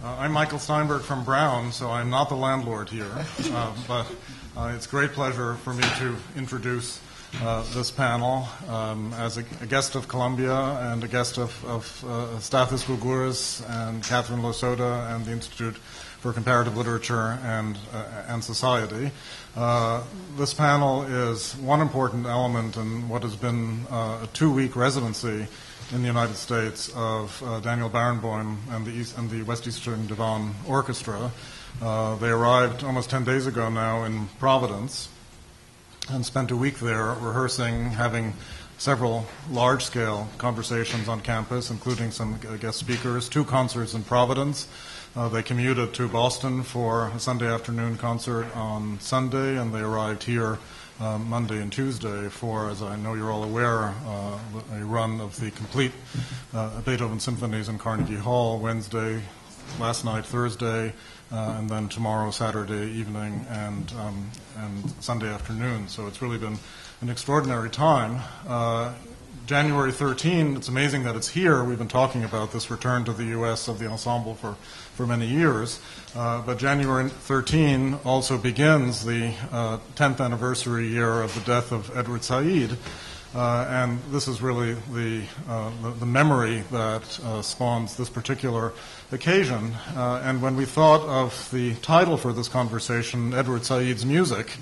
I'm Michael Steinberg from Brown, so I'm not the landlord here, but it's a great pleasure for me to introduce this panel as a guest of Columbia and a guest of Stathis Gourgouris and Catherine Losoda and the Institute for Comparative Literature and Society. This panel is one important element in what has been a 2-week residency in the United States of Daniel Barenboim and the West Eastern Divan Orchestra. They arrived almost 10 days ago now in Providence and spent a week there rehearsing, having several large-scale conversations on campus, including some guest speakers, 2 concerts in Providence. They commuted to Boston for a Sunday afternoon concert on Sunday, and they arrived here Monday and Tuesday for, as I know you're all aware, a run of the complete Beethoven symphonies in Carnegie Hall Wednesday, last night Thursday, and then tomorrow Saturday evening and Sunday afternoon. So it's really been an extraordinary time. January 13, it's amazing that it's here. We've been talking about this return to the U.S. of the ensemble for many years. But January 13 also begins the 10th anniversary year of the death of Edward Syed. And this is really the memory that spawns this particular occasion. And when we thought of the title for this conversation, Edward Syed's Music,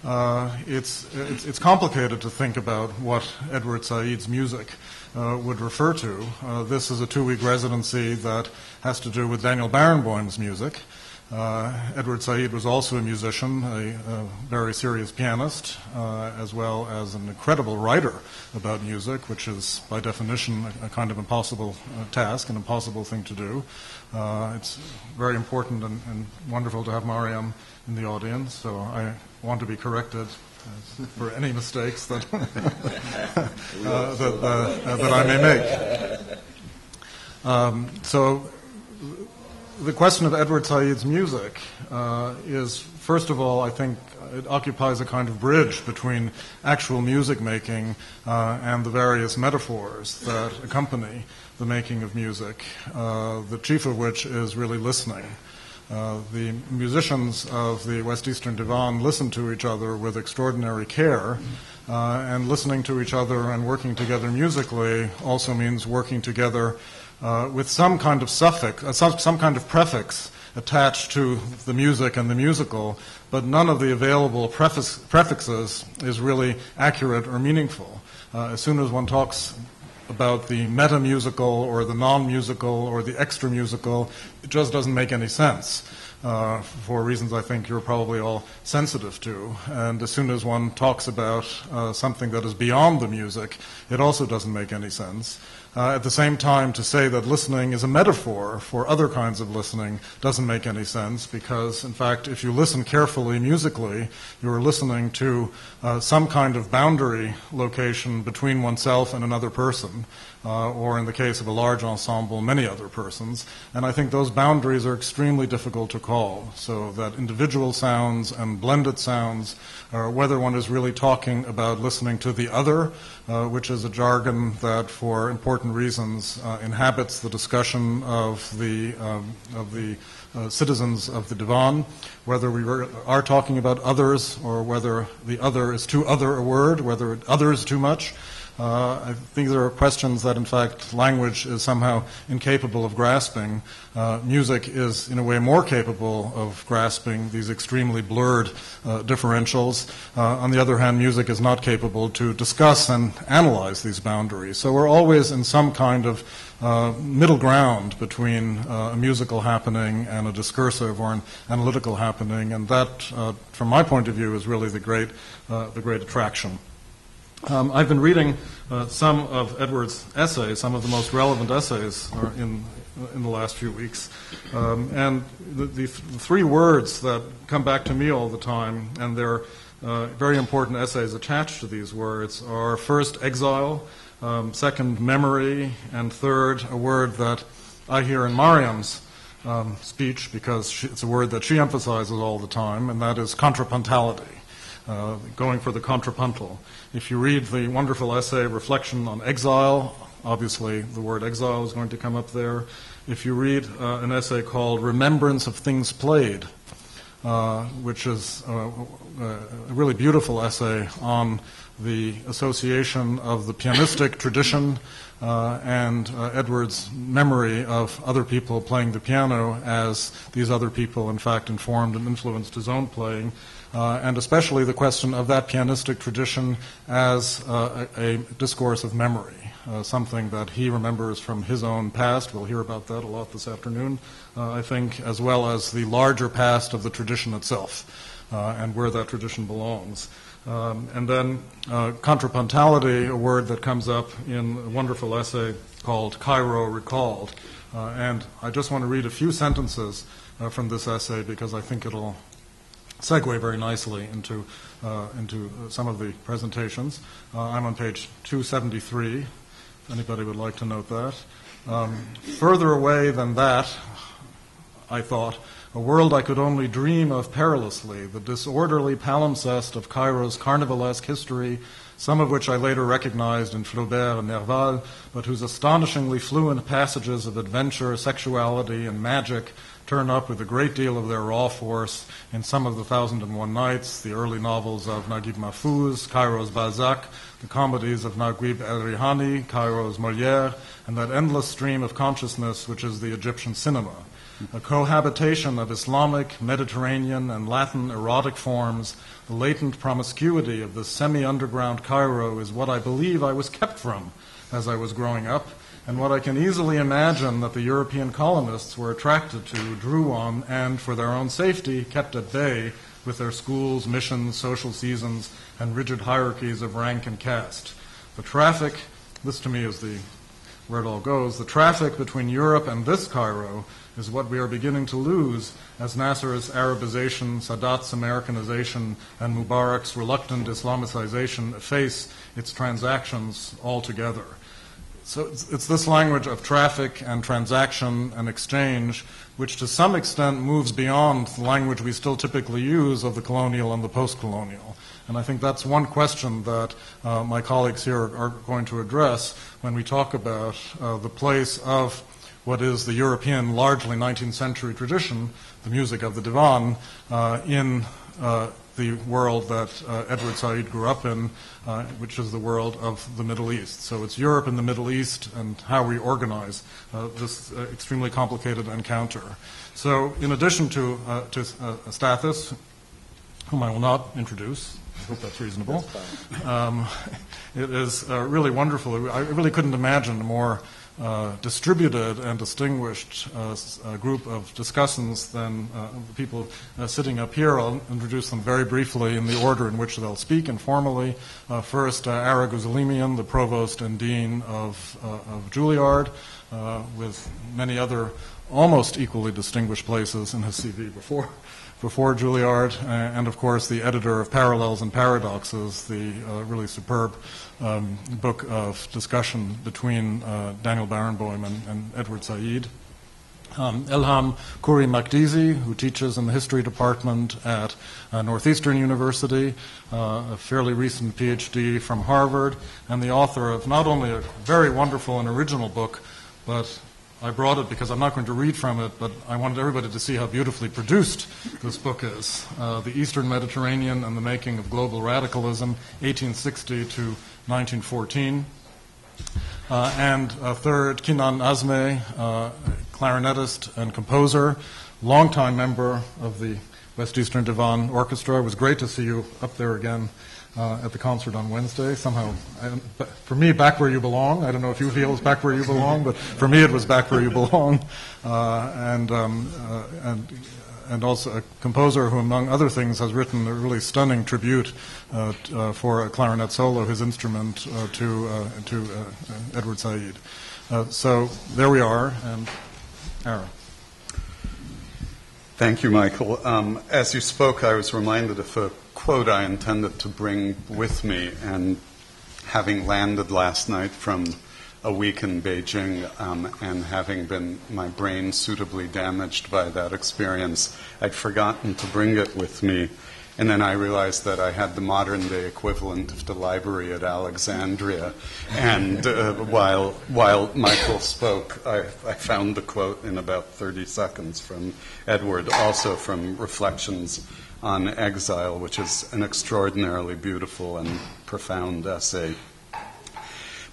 it's complicated to think about what Edward Syed's music would refer to. This is a 2-week residency that has to do with Daniel Barenboim's music. Edward Syed was also a musician, a very serious pianist, as well as an incredible writer about music, which is, by definition, a kind of impossible task, an impossible thing to do. It's very important and wonderful to have Mariam in the audience, so I want to be corrected for any mistakes that that I may make. So the question of Edward Syed's music is, first of all, I think it occupies a kind of bridge between actual music making and the various metaphors that accompany the making of music, the chief of which is really listening. The musicians of the West Eastern Divan listen to each other with extraordinary care, and listening to each other and working together musically also means working together with some kind of suffix, some kind of prefix attached to the music and the musical, but none of the available prefixes is really accurate or meaningful. As soon as one talks about the meta-musical or the non-musical or the extra-musical, it just doesn't make any sense for reasons I think you're probably all sensitive to. And as soon as one talks about something that is beyond the music, it also doesn't make any sense. At the same time, to say that listening is a metaphor for other kinds of listening doesn't make any sense, because, in fact, if you listen carefully musically, you're listening to some kind of boundary location between oneself and another person, or in the case of a large ensemble, many other persons. And I think those boundaries are extremely difficult to call, so that individual sounds and blended sounds, whether one is really talking about listening to the other, which is a jargon that, for important reasons, inhabits the discussion of the citizens of the Divan, whether we are talking about others or whether the other is too other a word, whether other is too much. I think there are questions that, in fact, language is somehow incapable of grasping. Music is, in a way, more capable of grasping these extremely blurred differentials. On the other hand, music is not capable to discuss and analyze these boundaries. So we're always in some kind of middle ground between a musical happening and a discursive or an analytical happening, and that, from my point of view, is really the great attraction. I've been reading some of Edward's essays, some of the most relevant essays in the last few weeks. And the 3 words that come back to me all the time, and they're very important essays attached to these words, are first, exile, second, memory, and third, a word that I hear in Mariam's speech, because it's a word that she emphasizes all the time, and that is contrapuntality. Going for the contrapuntal. If you read the wonderful essay, Reflection on Exile, obviously the word exile is going to come up there. if you read an essay called Remembrance of Things Played, which is a really beautiful essay on the association of the pianistic tradition and Edward's memory of other people playing the piano as these other people, in fact, informed and influenced his own playing, and especially the question of that pianistic tradition as a discourse of memory. Something that he remembers from his own past. We'll hear about that a lot this afternoon, I think, as well as the larger past of the tradition itself and where that tradition belongs. And then contrapuntality, a word that comes up in a wonderful essay called Cairo Recalled. And I just want to read a few sentences from this essay because I think it'll segue very nicely into some of the presentations. I'm on page 273. Anybody would like to note that. Further away than that, I thought, a world I could only dream of perilously, the disorderly palimpsest of Cairo's carnivalesque history, some of which I later recognized in Flaubert and Nerval, but whose astonishingly fluent passages of adventure, sexuality, and magic turn up with a great deal of their raw force in some of the 1001 Nights, the early novels of Naguib Mahfouz, Cairo's Balzac, the comedies of Naguib El-Rihani, Cairo's Molière, and that endless stream of consciousness which is the Egyptian cinema. A cohabitation of Islamic, Mediterranean, and Latin erotic forms, the latent promiscuity of the semi-underground Cairo is what I believe I was kept from as I was growing up, and what I can easily imagine that the European colonists were attracted to, drew on, and, for their own safety, kept at bay with their schools, missions, social seasons, and rigid hierarchies of rank and caste. The traffic, this to me is where it all goes, the traffic between Europe and this Cairo is what we are beginning to lose as Nasser's Arabization, Sadat's Americanization, and Mubarak's reluctant Islamicization efface its transactions altogether. So it's this language of traffic and transaction and exchange which to some extent moves beyond the language we still typically use of the colonial and the post-colonial. And I think that's one question that my colleagues here are going to address when we talk about the place of what is the European, largely 19th century tradition, the music of the divan, in the world that Edward Said grew up in, which is the world of the Middle East. So it's Europe and the Middle East and how we organize this extremely complicated encounter. So in addition to Stathis, whom I will not introduce, I hope that's reasonable, it is really wonderful. I really couldn't imagine a more distributed and distinguished group of discussants than the people sitting up here. I'll introduce them very briefly in the order in which they'll speak informally. First, Ara Guzelimian, the provost and dean of Juilliard, with many other almost equally distinguished places in his CV before Juilliard, and of course the editor of Parallels and Paradoxes, the really superb book of discussion between Daniel Barenboim and Edward Said. Ilham Khuri-Makdisi, who teaches in the history department at Northeastern University, a fairly recent PhD from Harvard, and the author of not only a very wonderful and original book, but I brought it because I'm not going to read from it, but I wanted everybody to see how beautifully produced this book is. The Eastern Mediterranean and the Making of Global Radicalism, 1860 to 1914. And third, Kinan Azmeh, clarinetist and composer, longtime member of the West Eastern Divan Orchestra. It was great to see you up there again at the concert on Wednesday. Somehow, for me, back where you belong. I don't know if you feel it's back where you belong, but for me it was back where you belong. And also a composer who, among other things, has written a really stunning tribute for a clarinet solo, his instrument, to Edward Said. So there we are, and Ara. Thank you, Michael. As you spoke, I was reminded of a quote I intended to bring with me, and having landed last night from a week in Beijing and having been my brain suitably damaged by that experience, I'd forgotten to bring it with me. And then I realized that I had the modern-day equivalent of the library at Alexandria. And while Michael spoke, I found the quote in about 30 seconds from Edward, also from Reflections on Exile, which is an extraordinarily beautiful and profound essay.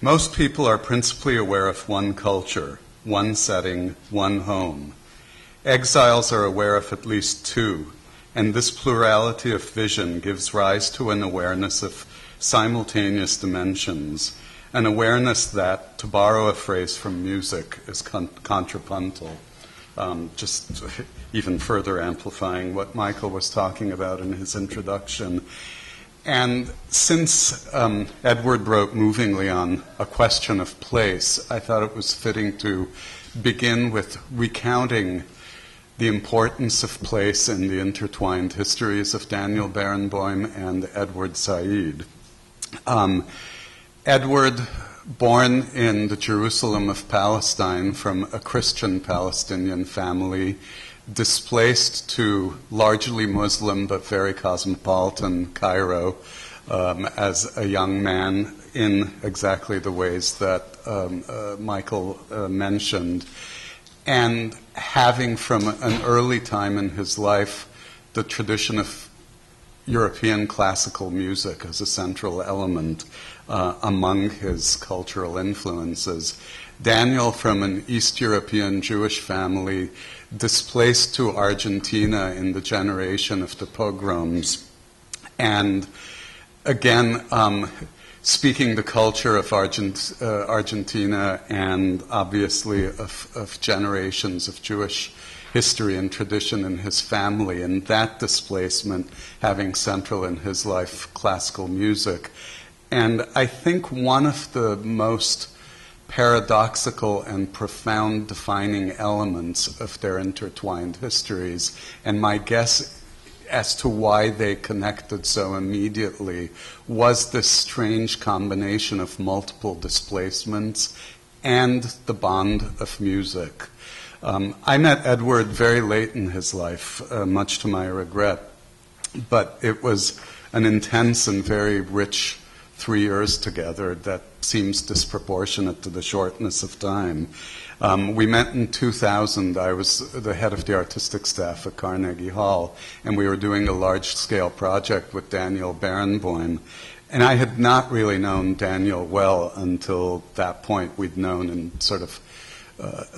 Most people are principally aware of one culture, one setting, one home. Exiles are aware of at least two, and this plurality of vision gives rise to an awareness of simultaneous dimensions, an awareness that, to borrow a phrase from music, is contrapuntal. Just even further amplifying what Michael was talking about in his introduction. And since Edward wrote movingly on a question of place, I thought it was fitting to begin with recounting the importance of place in the intertwined histories of Daniel Barenboim and Edward Said. Edward, born in the Jerusalem of Palestine from a Christian Palestinian family, displaced to largely Muslim but very cosmopolitan Cairo as a young man in exactly the ways that Michael mentioned, and having from an early time in his life the tradition of European classical music as a central element among his cultural influences. Daniel, from an East European Jewish family, displaced to Argentina in the generation of the pogroms, and again, speaking the culture of Argentina and obviously of generations of Jewish history and tradition in his family, and that displacement having central in his life classical music. And I think one of the most paradoxical and profound defining elements of their intertwined histories, and my guess as to why they connected so immediately, was this strange combination of multiple displacements and the bond of music. I met Edward very late in his life, much to my regret, but it was an intense and very rich 3 years together that seems disproportionate to the shortness of time. We met in 2000. I was the head of the artistic staff at Carnegie Hall, and we were doing a large-scale project with Daniel Barenboim. And I had not really known Daniel well until that point. We'd known in sort of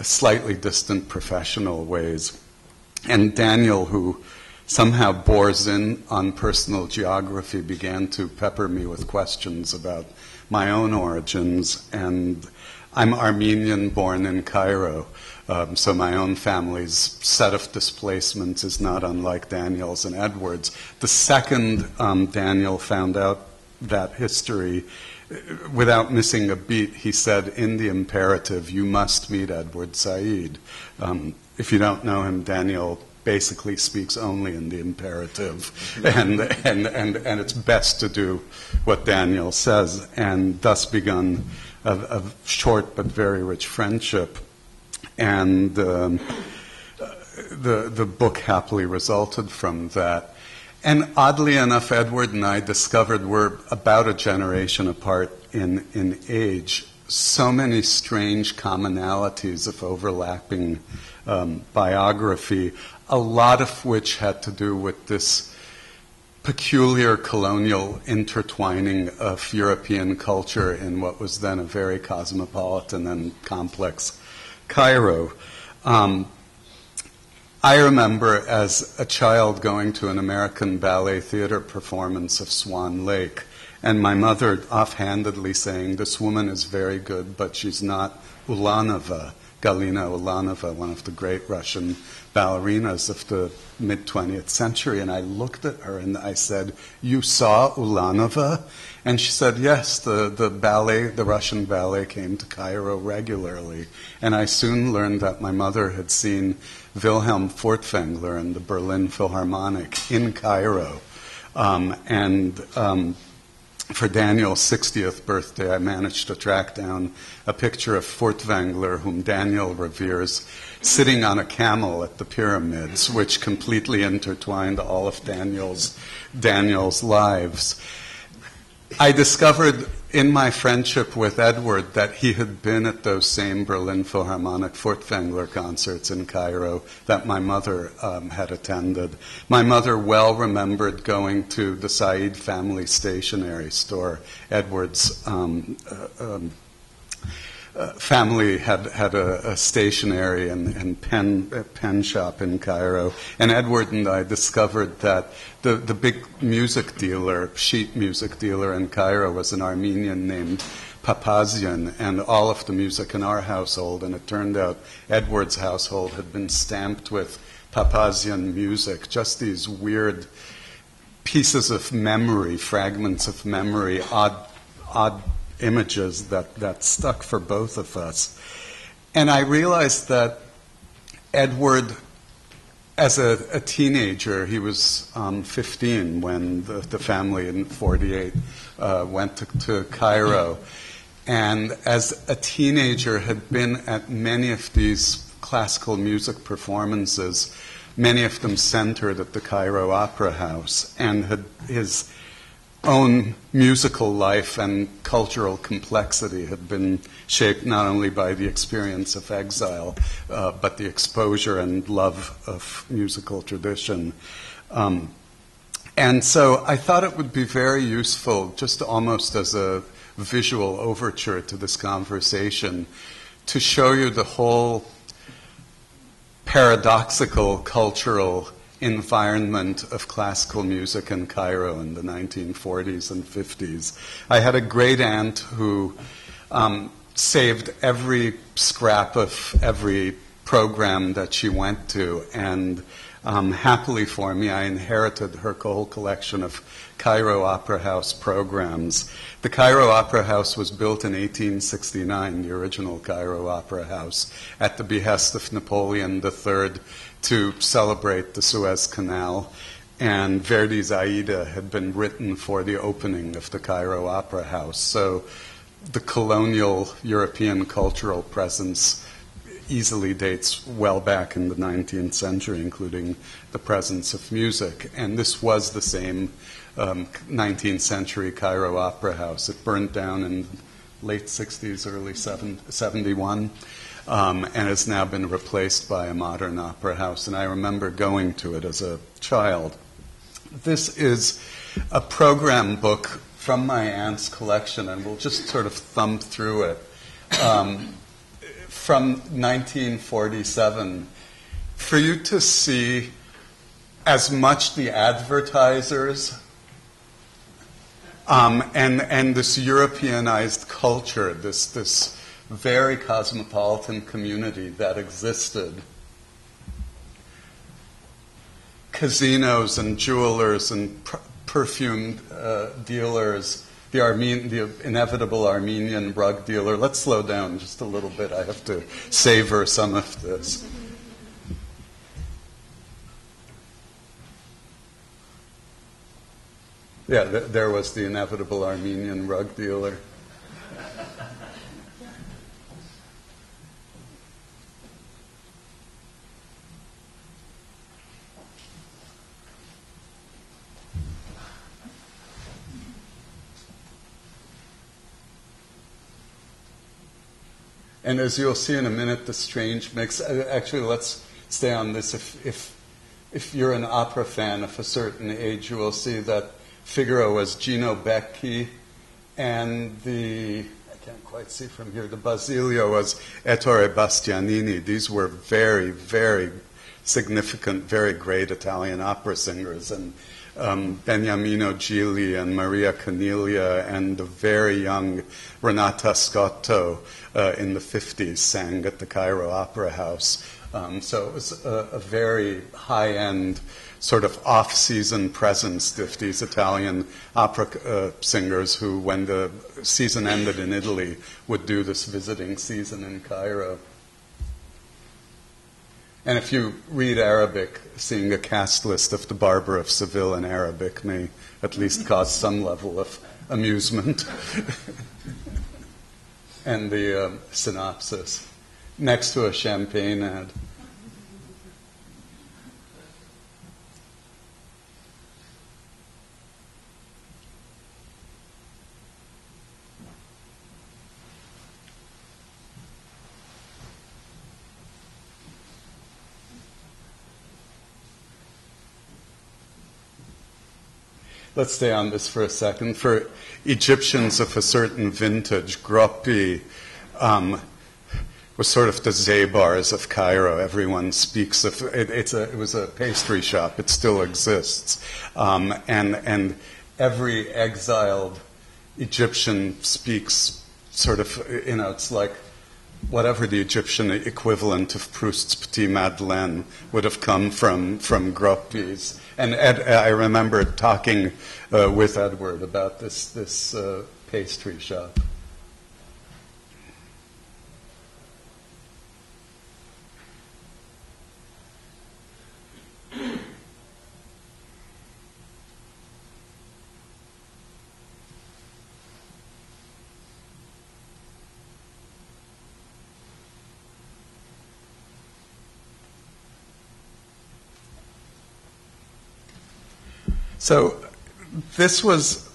slightly distant professional ways. And Daniel, who somehow bores in on personal geography, began to pepper me with questions about my own origins. And I'm Armenian, born in Cairo, so my own family's set of displacements is not unlike Daniel's and Edward's. The second Daniel found out that history, without missing a beat, he said, in the imperative, you must meet Edward Said. If you don't know him, Daniel basically speaks only in the imperative, and it's best to do what Daniel says, and thus begun a short but very rich friendship. And the book happily resulted from that. And oddly enough, Edward and I discovered we're about a generation apart in age. So many strange commonalities of overlapping biography, a lot of which had to do with this peculiar colonial intertwining of European culture in what was then a very cosmopolitan and complex Cairo. I remember as a child going to an American ballet theater performance of Swan Lake, and my mother offhandedly saying, this woman is very good, but she's not Ulanova, Galina Ulanova, one of the great Russian ballerinas of the mid-20th century. And I looked at her and I said, you saw Ulanova? And she said, yes, the ballet, the Russian ballet came to Cairo regularly. And I soon learned that my mother had seen Wilhelm Furtwängler in the Berlin Philharmonic in Cairo. for Daniel's 60th birthday, I managed to track down a picture of Furtwängler, whom Daniel reveres, sitting on a camel at the pyramids, which completely intertwined all of Daniel's lives. I discovered in my friendship with Edward that he had been at those same Berlin Philharmonic Furtwängler concerts in Cairo that my mother had attended. My mother well remembered going to the Syed family stationery store. Edward's family had a stationery and pen shop in Cairo, and Edward and I discovered that the big music dealer, sheet music dealer in Cairo was an Armenian named Papazian, and all of the music in our household, and it turned out Edward's household had been stamped with Papazian music, just these weird pieces of memory, fragments of memory, odd images that stuck for both of us. And I realized that Edward, as a teenager, he was 15 when the family in 48 went to Cairo. And as a teenager had been at many of these classical music performances, many of them centered at the Cairo Opera House, and had his own musical life and cultural complexity had been shaped not only by the experience of exile, but the exposure and love of musical tradition. And so I thought it would be very useful, just almost as a visual overture to this conversation, to show you the whole paradoxical cultural environment of classical music in Cairo in the 1940s and 50s. I had a great aunt who saved every scrap of every program that she went to, and happily for me, I inherited her whole collection of Cairo Opera House programs. The Cairo Opera House was built in 1869, the original Cairo Opera House, at the behest of Napoleon III, to celebrate the Suez Canal, and Verdi's Aida had been written for the opening of the Cairo Opera House. So the colonial European cultural presence easily dates well back in the 19th century, including the presence of music. And this was the same 19th century Cairo Opera House. It burned down in late 60s, early 71. And has now been replaced by a modern opera house, and I remember going to it as a child. This is a program book from my aunt's collection, and we'll just sort of thumb through it, from 1947, for you to see as much the advertisers and this Europeanized culture, this very cosmopolitan community that existed. Casinos and jewelers and perfume dealers, the inevitable Armenian rug dealer. Let's slow down just a little bit. I have to savor some of this. Yeah, there was the inevitable Armenian rug dealer. And as you'll see in a minute, the strange mix. Actually, let's stay on this. If you're an opera fan of a certain age, you will see that Figaro was Gino Becchi, and I can't quite see from here, the Basilio was Ettore Bastianini. These were very, very significant, very great Italian opera singers, and Beniamino Gigli and Maria Caniglia and the very young Renata Scotto in the 50s sang at the Cairo Opera House. So it was a very high-end sort of off-season presence of these Italian opera singers who, when the season ended in Italy, would do this visiting season in Cairo. And if you read Arabic, seeing a cast list of the Barber of Seville in Arabic may at least cause some level of amusement. And the synopsis next to a champagne ad. Let's stay on this for a second. For Egyptians of a certain vintage, Groppi was sort of the Zabars of Cairo. Everyone speaks of it. It was a pastry shop. It still exists, and every exiled Egyptian speaks sort of. It's like whatever the Egyptian equivalent of Proust's Petit Madeleine would have come from Groppi's. And I remember talking with Edward about this pastry shop. So this was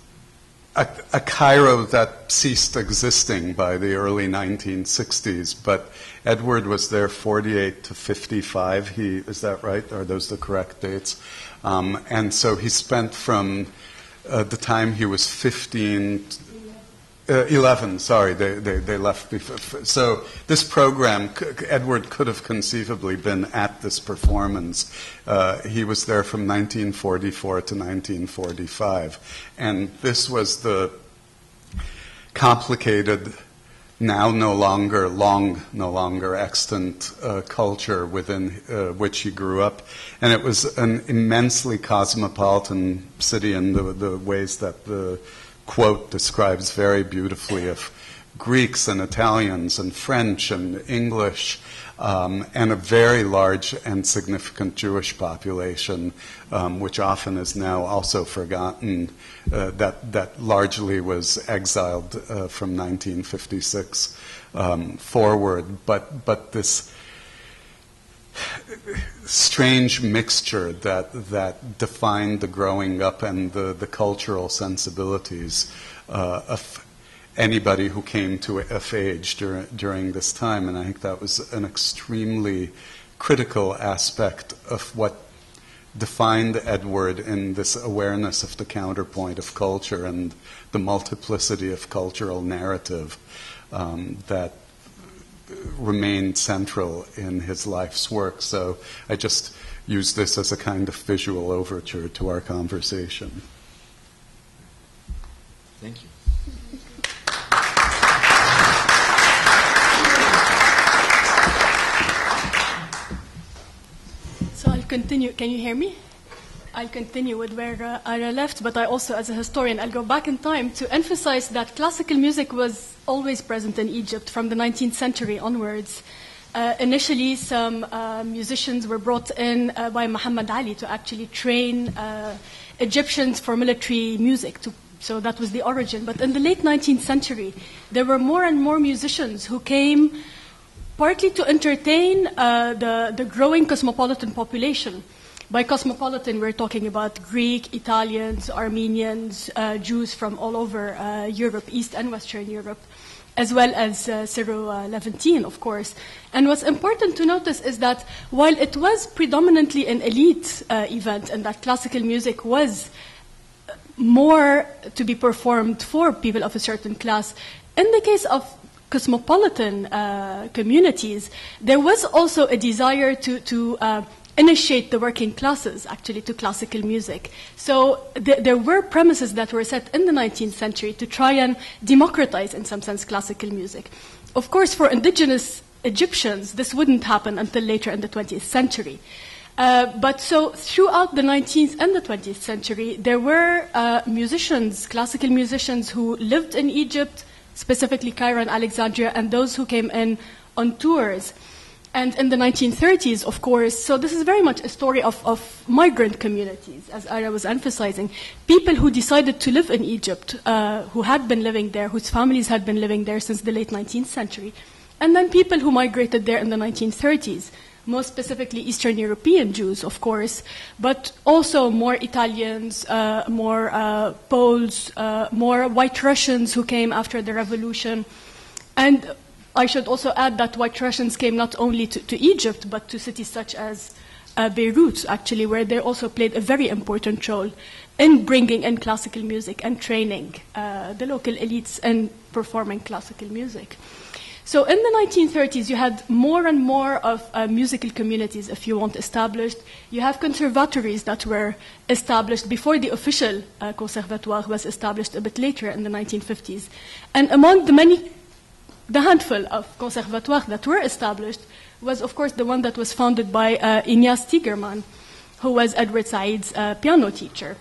a Cairo that ceased existing by the early 1960s, but Edward was there 48 to 55. Is that right? Are those the correct dates? And so he spent from the time he was 11, sorry, they left before. So this program, Edward could have conceivably been at this performance. He was there from 1944 to 1945. And this was the complicated, now no longer extant culture within which he grew up. And it was an immensely cosmopolitan city in the ways that the quote describes very beautifully, of Greeks and Italians and French and English, and a very large and significant Jewish population, which often is now also forgotten, that largely was exiled from 1956 forward. But this strange mixture that defined the growing up and the cultural sensibilities of anybody who came to age during this time. And I think that was an extremely critical aspect of what defined Edward in this awareness of the counterpoint of culture and the multiplicity of cultural narrative that remained central in his life's work. So I just use this as a kind of visual overture to our conversation. Thank you. So I'll continue. Can you hear me? I'll continue with where I left, but I also, as a historian, I'll go back in time to emphasize that classical music was always present in Egypt from the 19th century onwards. Initially, some musicians were brought in by Muhammad Ali to actually train Egyptians for military music. So that was the origin. But in the late 19th century, there were more and more musicians who came partly to entertain the growing cosmopolitan population. By cosmopolitan, we're talking about Greek, Italians, Armenians, Jews from all over Europe, East and Western Europe, as well as Syro-Levantine, of course. And what's important to notice is that while it was predominantly an elite event and that classical music was more to be performed for people of a certain class, in the case of cosmopolitan communities, there was also a desire to initiate the working classes, actually, to classical music. So there were premises that were set in the 19th century to try and democratize, in some sense, classical music. Of course, for indigenous Egyptians, this wouldn't happen until later in the 20th century. But so throughout the 19th and the 20th century, there were musicians, classical musicians, who lived in Egypt, specifically Cairo and Alexandria, and those who came in on tours. And in the 1930s, of course, so this is very much a story of migrant communities, as Ara was emphasizing. People who decided to live in Egypt, who had been living there, whose families had been living there since the late 19th century. And then people who migrated there in the 1930s, most specifically Eastern European Jews, of course, but also more Italians, more Poles, more White Russians who came after the revolution. And I should also add that White Russians came not only to Egypt, but to cities such as Beirut, actually, where they also played a very important role in bringing in classical music and training the local elites in performing classical music. So in the 1930s, you had more and more of musical communities, if you want, established. You have conservatories that were established before the official conservatoire was established a bit later in the 1950s. And among the handful of conservatoires that were established was, of course, the one that was founded by Ignaz Tigerman, who was Edward Said's piano teacher.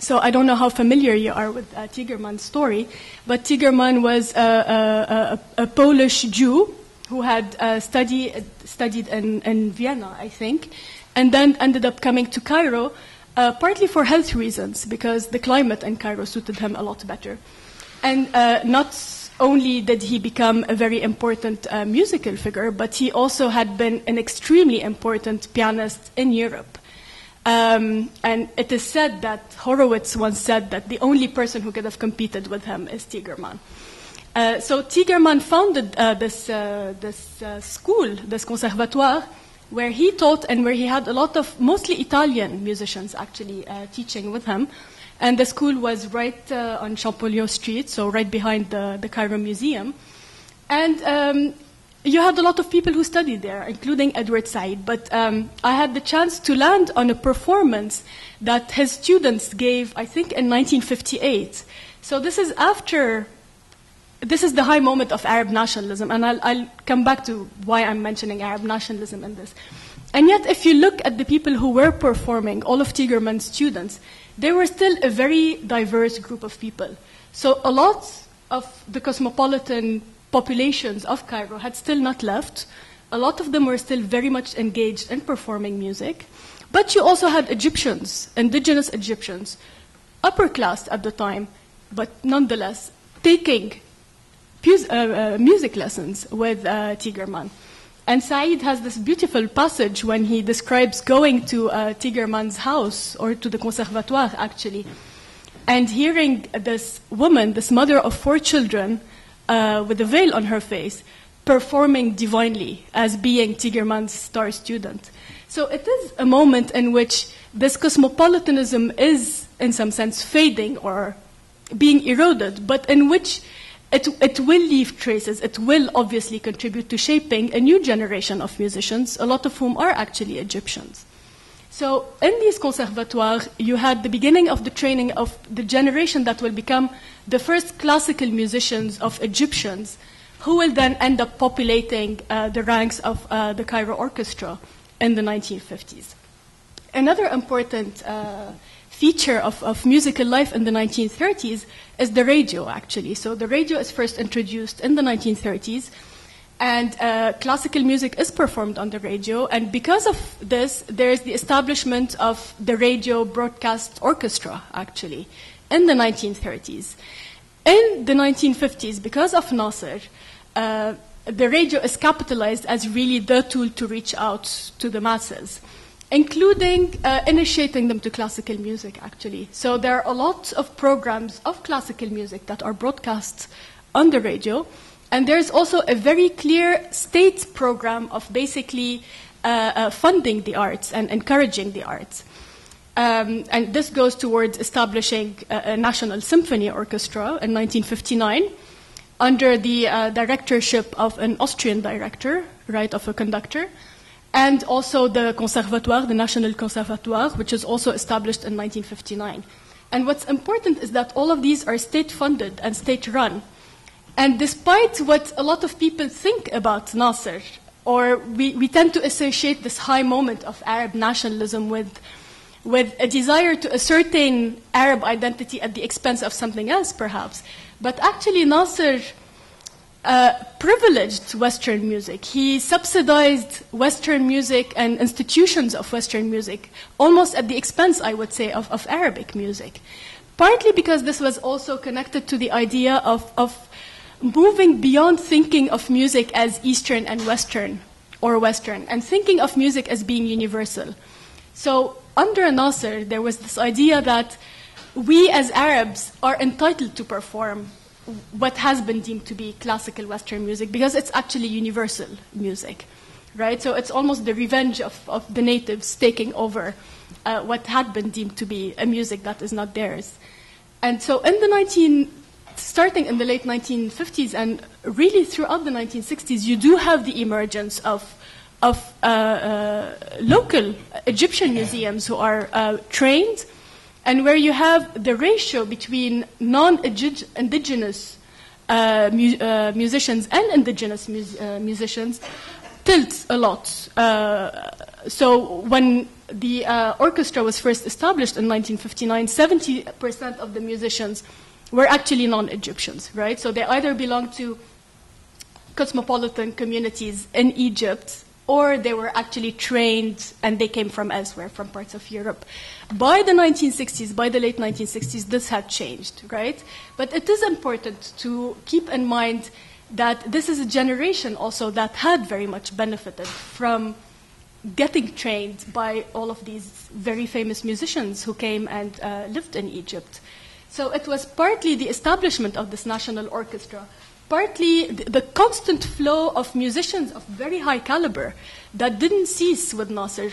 So I don't know how familiar you are with Tigerman's story, but Tigerman was a Polish Jew who had studied in Vienna, I think, and then ended up coming to Cairo, partly for health reasons, because the climate in Cairo suited him a lot better. And not only did he become a very important musical figure, but he also had been an extremely important pianist in Europe. And it is said that Horowitz once said that the only person who could have competed with him is Tigerman. So Tigerman founded this school, this conservatoire, where he taught and where he had a lot of mostly Italian musicians actually teaching with him. And the school was right on Champollion Street, so right behind the Cairo Museum. And you had a lot of people who studied there, including Edward Said. But I had the chance to land on a performance that his students gave, I think, in 1958. So this is the high moment of Arab nationalism, and I'll come back to why I'm mentioning Arab nationalism in this. And yet, if you look at the people who were performing, all of Tigerman's students, they were still a very diverse group of people. So a lot of the cosmopolitan populations of Cairo had still not left. A lot of them were still very much engaged in performing music. But you also had Egyptians, indigenous Egyptians, upper class at the time, but nonetheless taking music lessons with Tigerman. And Syed has this beautiful passage when he describes going to Tigerman's house, or to the conservatoire actually, and hearing this woman, this mother of 4 children, with a veil on her face, performing divinely as being Tigerman's star student. So it is a moment in which this cosmopolitanism is, in some sense, fading or being eroded, but in which it will leave traces. It will obviously contribute to shaping a new generation of musicians, a lot of whom are actually Egyptians. So in these conservatoires, you had the beginning of the training of the generation that will become the first classical musicians of Egyptians, who will then end up populating the ranks of the Cairo Orchestra in the 1950s. Another important feature of musical life in the 1930s is the radio, actually. So the radio is first introduced in the 1930s, and classical music is performed on the radio. And because of this, there is the establishment of the radio broadcast orchestra, actually, in the 1930s. In the 1950s, because of Nasser, the radio is capitalized as really the tool to reach out to the masses, including initiating them to classical music, actually. So there are a lot of programs of classical music that are broadcast on the radio, and there's also a very clear state program of basically funding the arts and encouraging the arts. And this goes towards establishing a national symphony orchestra in 1959 under the directorship of an Austrian director, right, of a conductor, and also the Conservatoire, the National Conservatoire, which is also established in 1959. And what's important is that all of these are state-funded and state-run. And despite what a lot of people think about Nasser, or we tend to associate this high moment of Arab nationalism with a desire to ascertain Arab identity at the expense of something else, perhaps. But actually, Nasser privileged Western music. He subsidized Western music and institutions of Western music, almost at the expense, I would say, of Arabic music. Partly because this was also connected to the idea of moving beyond thinking of music as Eastern and Western, or Western, and thinking of music as being universal. So under Nasser, there was this idea that we as Arabs are entitled to perform what has been deemed to be classical Western music because it's actually universal music, right? So it's almost the revenge of the natives taking over what had been deemed to be a music that is not theirs. And so starting in the late 1950s and really throughout the 1960s, you do have the emergence of local Egyptian museums who are trained, and where you have the ratio between non-indigenous musicians and indigenous musicians tilts a lot. So when the orchestra was first established in 1959, 70% of the musicians were actually non-Egyptians, right? So they either belonged to cosmopolitan communities in Egypt, or they were actually trained and they came from elsewhere, from parts of Europe. By the 1960s, by the late 1960s, this had changed, right? But it is important to keep in mind that this is a generation also that had very much benefited from getting trained by all of these very famous musicians who came and lived in Egypt. So it was partly the establishment of this national orchestra, partly the constant flow of musicians of very high caliber that didn't cease with Nasser.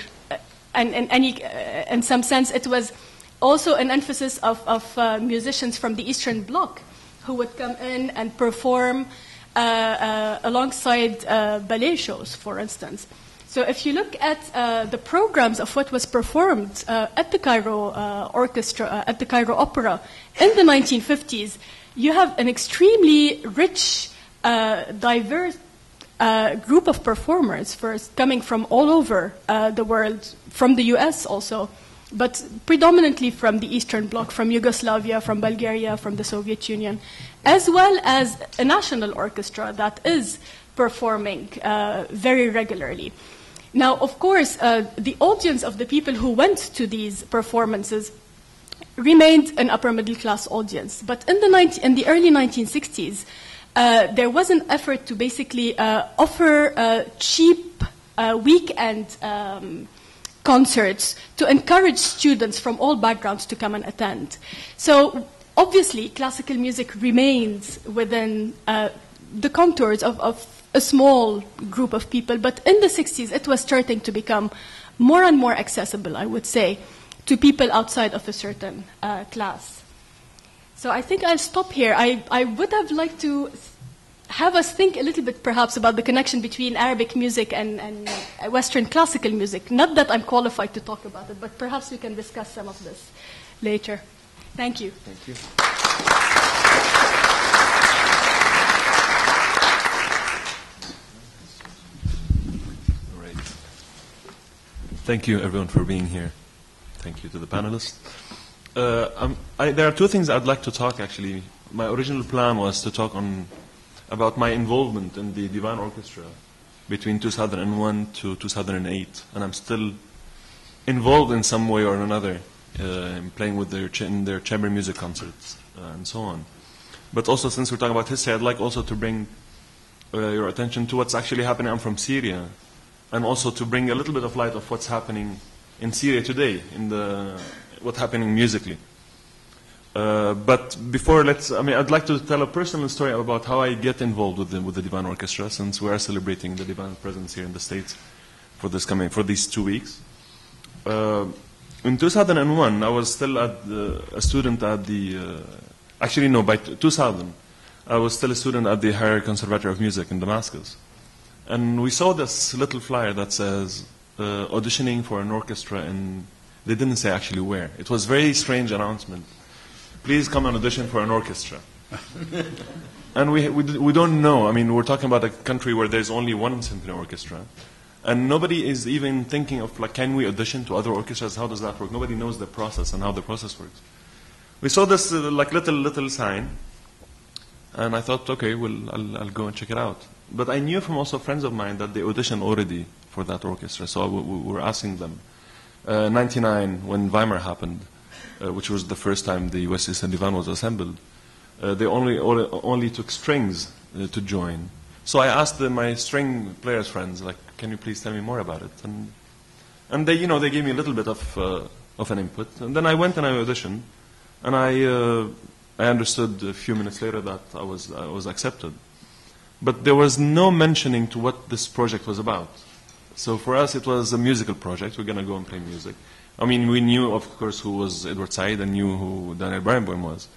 And in some sense, it was also an emphasis of musicians from the Eastern Bloc who would come in and perform alongside ballet shows, for instance. So if you look at the programs of what was performed at the Cairo Orchestra, at the Cairo Opera in the 1950s, you have an extremely rich, diverse group of performers, first coming from all over the world, from the US also, but predominantly from the Eastern Bloc, from Yugoslavia, from Bulgaria, from the Soviet Union, as well as a national orchestra that is performing very regularly. Now, of course, the audience of the people who went to these performances remained an upper middle class audience. But in the early 1960s, there was an effort to basically offer cheap weekend concerts to encourage students from all backgrounds to come and attend. So obviously, classical music remains within the contours of a small group of people, but in the 60s, it was starting to become more and more accessible, I would say, to people outside of a certain class. So I think I'll stop here. I would have liked to have us think a little bit perhaps about the connection between Arabic music and Western classical music. Not that I'm qualified to talk about it, but perhaps we can discuss some of this later. Thank you. Thank you. All right. Thank you, everyone, for being here. Thank you to the panelists. There are two things I'd like to talk, actually. My original plan was to talk about my involvement in the Divan Orchestra between 2001 to 2008. And I'm still involved in some way or another in playing with in their chamber music concerts and so on. But also, since we're talking about history, I'd like also to bring your attention to what's actually happening. I'm from Syria. And also to bring a little bit of light of what's happening in Syria today, what's happening musically. But before, I'd like to tell a personal story about how I get involved with the Divan Orchestra, since we are celebrating the Divan presence here in the States for these 2 weeks. In 2001, I was still a student at by 2000, I was still a student at the Higher Conservatory of Music in Damascus. And we saw this little flyer that says, auditioning for an orchestra, and they didn't say actually where. It was a very strange announcement. Please come and audition for an orchestra. And we don't know. I mean, we're talking about a country where there's only one symphony orchestra. And nobody is even thinking of, can we audition to other orchestras? How does that work? Nobody knows the process and how the process works. We saw this little sign. And I thought, okay, well, I'll go and check it out. But I knew from also friends of mine that they auditioned already for that orchestra, so we were asking them. 99, when Weimar happened, which was the first time the West Eastern Divan was assembled, they only took strings to join. So I asked my string players friends, like, can you please tell me more about it? And they, they gave me a little bit of an input. And then I went and I auditioned, and I understood a few minutes later that I was accepted. But there was no mentioning to what this project was about. So for us, it was a musical project. We're going to go and play music. I mean, we knew, of course, who was Edward Syed and knew who Daniel Barenboim was.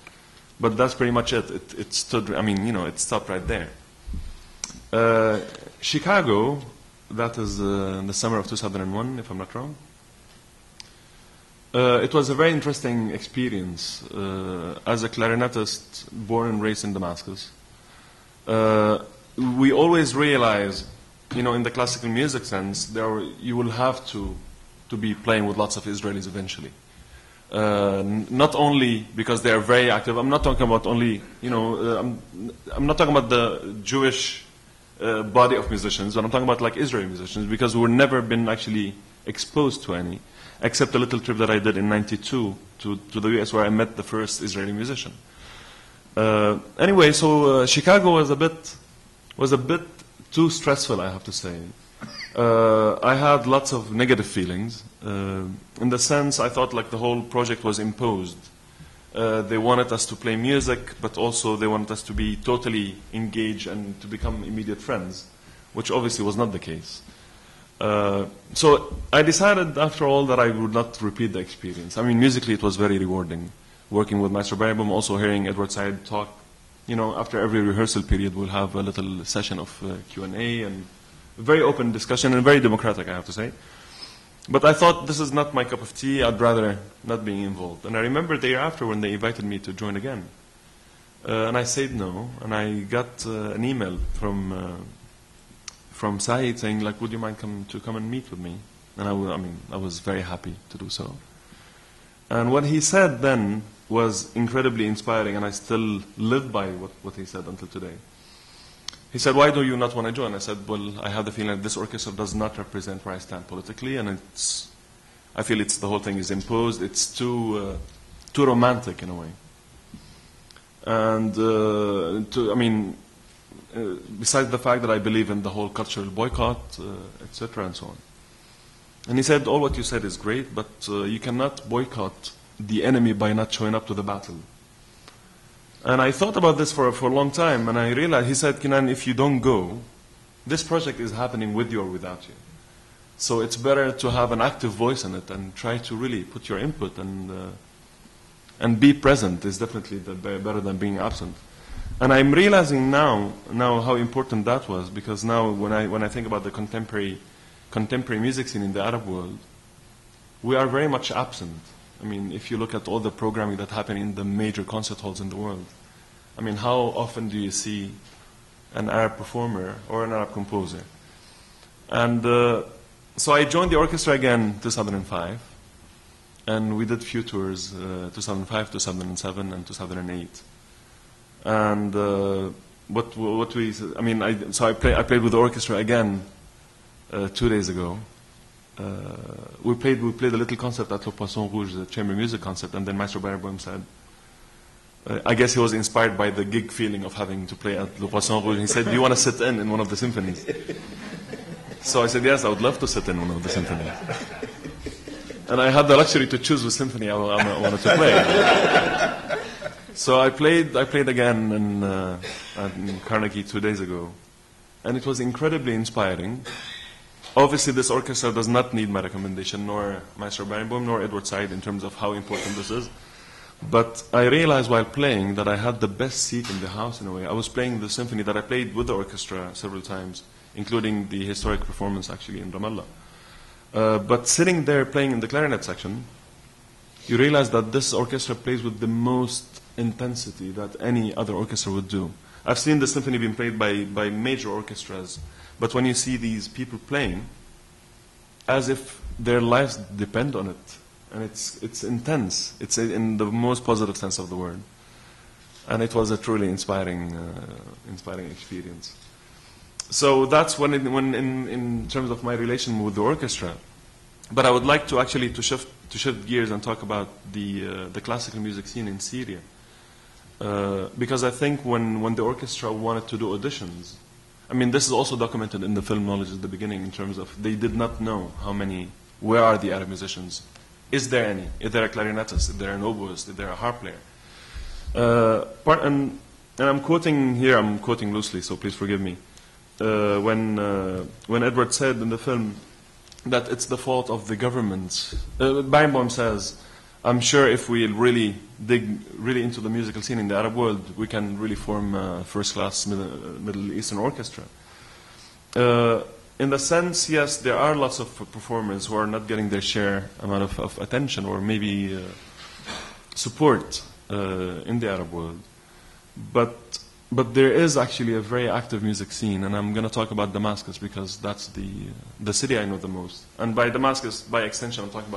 But that's pretty much it. It stood, it stopped right there. Chicago, that is in the summer of 2001, if I'm not wrong. It was a very interesting experience. As a clarinetist born and raised in Damascus, we always realize, in the classical music sense, you will have to be playing with lots of Israelis eventually. Not only because they are very active. I'm not talking about only, I'm not talking about the Jewish body of musicians, but I'm talking about like Israeli musicians, because we've never been actually exposed to any, except a little trip that I did in '92 to the US, where I met the first Israeli musician. Anyway, so Chicago was a bit too stressful, I have to say. I had lots of negative feelings. In the sense, I thought like the whole project was imposed. They wanted us to play music, but also they wanted us to be totally engaged and to become immediate friends, which obviously was not the case. So I decided, after all, that I would not repeat the experience. I mean, musically it was very rewarding, working with Maestro Barenboim, also hearing Edward Syed talk. After every rehearsal period, we'll have a little session of Q&A and very open discussion and very democratic, I have to say. But I thought, this is not my cup of tea. I'd rather not be involved. And I remember the year after when they invited me to join again. And I said no. And I got an email from Syed saying, like, would you mind come and meet with me? And I was very happy to do so. And what he said then was incredibly inspiring, and I still live by what he said until today. He said, why do you not want to join? I said, well, I have the feeling that this orchestra does not represent where I stand politically, and I feel the whole thing is imposed. It's too romantic in a way. And besides the fact that I believe in the whole cultural boycott, etc., and so on. And he said, all what you said is great, but you cannot boycott the enemy by not showing up to the battle. And I thought about this for a long time, and I realized, he said, Kinan, if you don't go, this project is happening with you or without you. So it's better to have an active voice in it and try to really put your input and be present is definitely better than being absent. And I'm realizing now how important that was, because now when I think about the contemporary music scene in the Arab world, we are very much absent. I mean, if you look at all the programming that happen in the major concert halls in the world, I mean, how often do you see an Arab performer or an Arab composer? And so I joined the orchestra again in 2005, and we did a few tours, 2005, 2007, and 2008. And I played with the orchestra again 2 days ago. We played a little concert at Le Poisson Rouge, the chamber music concert, and then Maestro Barenboim said, I guess he was inspired by the gig feeling of having to play at Le Poisson Rouge. He said, do you want to sit in one of the symphonies? So I said, yes, I would love to sit in one of the symphonies. And I had the luxury to choose which symphony I wanted to play. So I played again in Carnegie 2 days ago, and it was incredibly inspiring. Obviously, this orchestra does not need my recommendation, nor Maestro Barenboim, nor Edward Syed, in terms of how important this is. But I realized while playing that I had the best seat in the house in a way. I was playing the symphony that I played with the orchestra several times, including the historic performance actually in Ramallah. But sitting there playing in the clarinet section, you realize that this orchestra plays with the most intensity that any other orchestra would do. I've seen the symphony being played by major orchestras, but when you see these people playing, as if their lives depend on it, and it's intense. It's in the most positive sense of the word. And it was a truly inspiring experience. So that's when in terms of my relation with the orchestra. But I would like to actually to shift gears and talk about the classical music scene in Syria. Because I think when the orchestra wanted to do auditions, I mean, this is also documented in the film Knowledge at the beginning in terms of they did not know where are the Arab musicians? Is there any? Is there a clarinetist? Is there an oboist? Is there a harp player? And I'm quoting loosely, so please forgive me. When Edward said in the film that it's the fault of the government, Barenboim says, I'm sure if we really dig really into the musical scene in the Arab world, we can really form a first-class Middle Eastern orchestra. In the sense, yes, there are lots of performers who are not getting their share amount of attention or maybe support in the Arab world. But there is actually a very active music scene, and I'm going to talk about Damascus because that's the city I know the most. And by Damascus, by extension, I'm talking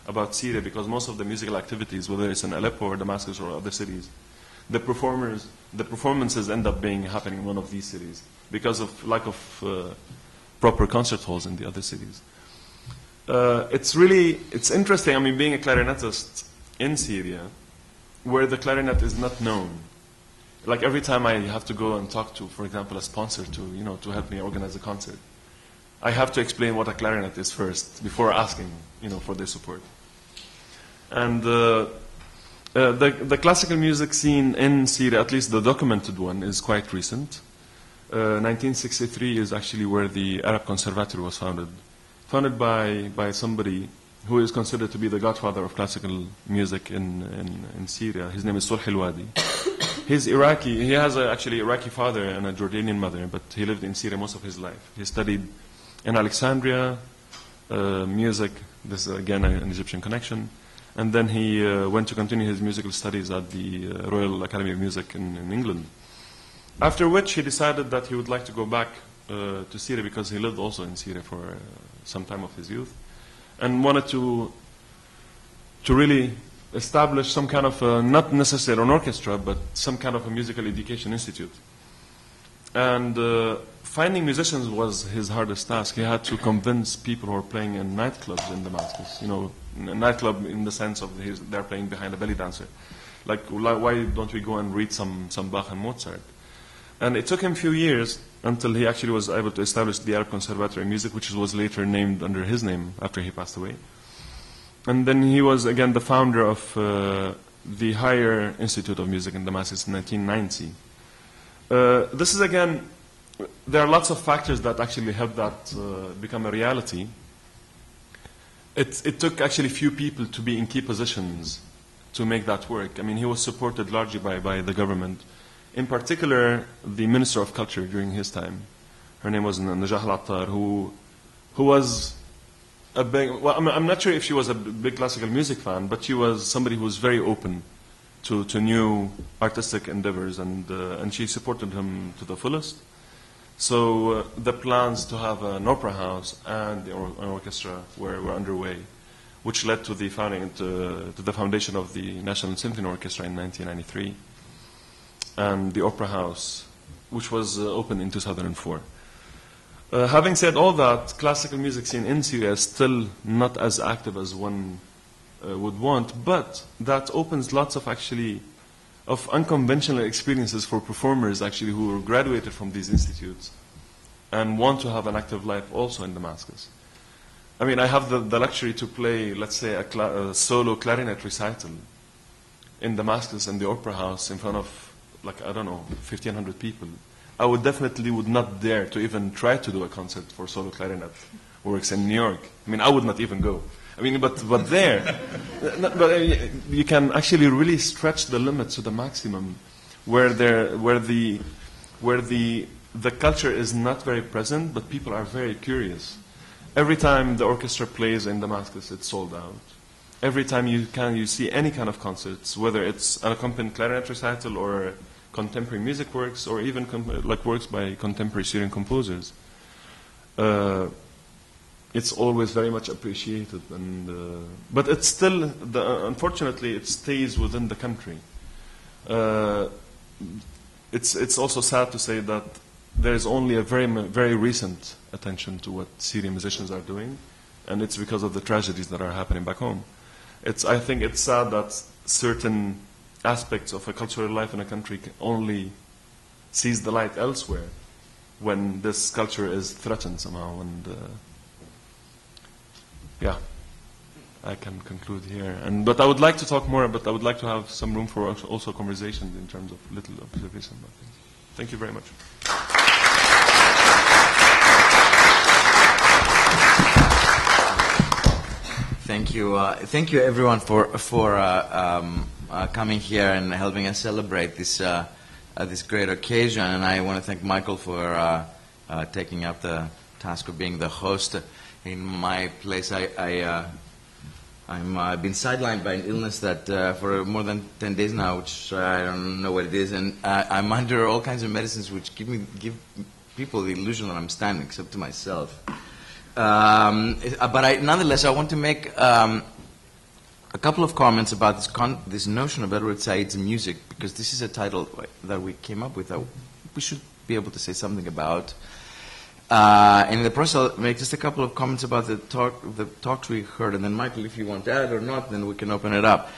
about Syria because most of the musical activities, whether it's in Aleppo or Damascus or other cities, the performances end up happening in one of these cities because of lack of proper concert halls in the other cities. It's interesting. I mean, being a clarinetist in Syria, where the clarinet is not known. Like every time I have to go and talk to, for example, a sponsor to help me organize a concert, I have to explain what a clarinet is first before asking, for their support. And the classical music scene in Syria, at least the documented one, is quite recent. 1963 is actually where the Arab Conservatory was founded by somebody who is considered to be the godfather of classical music in Syria. His name is Sulh al-Wadi. He's Iraqi. He has actually Iraqi father and a Jordanian mother, but he lived in Syria most of his life. He studied in Alexandria, music. This is again an Egyptian connection. And then he went to continue his musical studies at the Royal Academy of Music in England. After which he decided that he would like to go back to Syria because he lived also in Syria for some time of his youth, and wanted to really establish some kind of not necessarily an orchestra, but some kind of a musical education institute. And finding musicians was his hardest task. He had to convince people who were playing in nightclubs in Damascus. A nightclub in the sense of they're playing behind a belly dancer. Like, why don't we go and read some Bach and Mozart? And it took him a few years until he actually was able to establish the Arab Conservatory of Music, which was later named under his name after he passed away. And then he was, again, the founder of the Higher Institute of Music in Damascus in 1990. This is, again, there are lots of factors that actually helped that become a reality. It took actually few people to be in key positions to make that work. I mean, he was supported largely by the government. In particular, the Minister of Culture during his time. Her name was Najah al-Attar, who was a big, well, I'm not sure if she was a big classical music fan, but she was somebody who was very open to new artistic endeavors, and she supported him to the fullest. So the plans to have an opera house and an orchestra were underway, which led to the foundation of the National Symphony Orchestra in 1993, and the opera house, which was opened in 2004. Having said all that, classical music scene in Syria is still not as active as one would want, but that opens lots of unconventional experiences for performers actually who graduated from these institutes and want to have an active life also in Damascus. I mean, I have the luxury to play, let's say, a solo clarinet recital in Damascus in the opera house in front of, 1,500 people. I would not dare to even try to do a concert for solo clarinet works in New York. I mean, I would not even go. I mean, but there, you can actually really stretch the limits to the maximum, where the culture is not very present, but people are very curious. Every time the orchestra plays in Damascus, it's sold out. Every time you see any kind of concerts, whether it's an accompanied clarinet recital or contemporary music works, or even works by contemporary Syrian composers, it's always very much appreciated. But it's still, unfortunately, it stays within the country. It's also sad to say that there is only a very recent attention to what Syrian musicians are doing, and it's because of the tragedies that are happening back home. I think it's sad that certain aspects of a cultural life in a country only sees the light elsewhere when this culture is threatened somehow. And yeah, I can conclude here. But I would like to talk more, but I would like to have some room for also conversations in terms of little observation about things. Thank you very much. Thank you everyone for coming here and helping us celebrate this this great occasion. And I want to thank Michael for taking up the task of being the host. In my place, I've been sidelined by an illness that for more than 10 days now, which I don't know what it is, and I'm under all kinds of medicines which give people the illusion that I'm standing, except to myself. But nonetheless, I want to make a couple of comments about this notion of Edward Said's music, because this is a title that we came up with that we should be able to say something about. And in the process, I'll make just a couple of comments about the talks we heard, and then Michael, if you want to add or not, then we can open it up.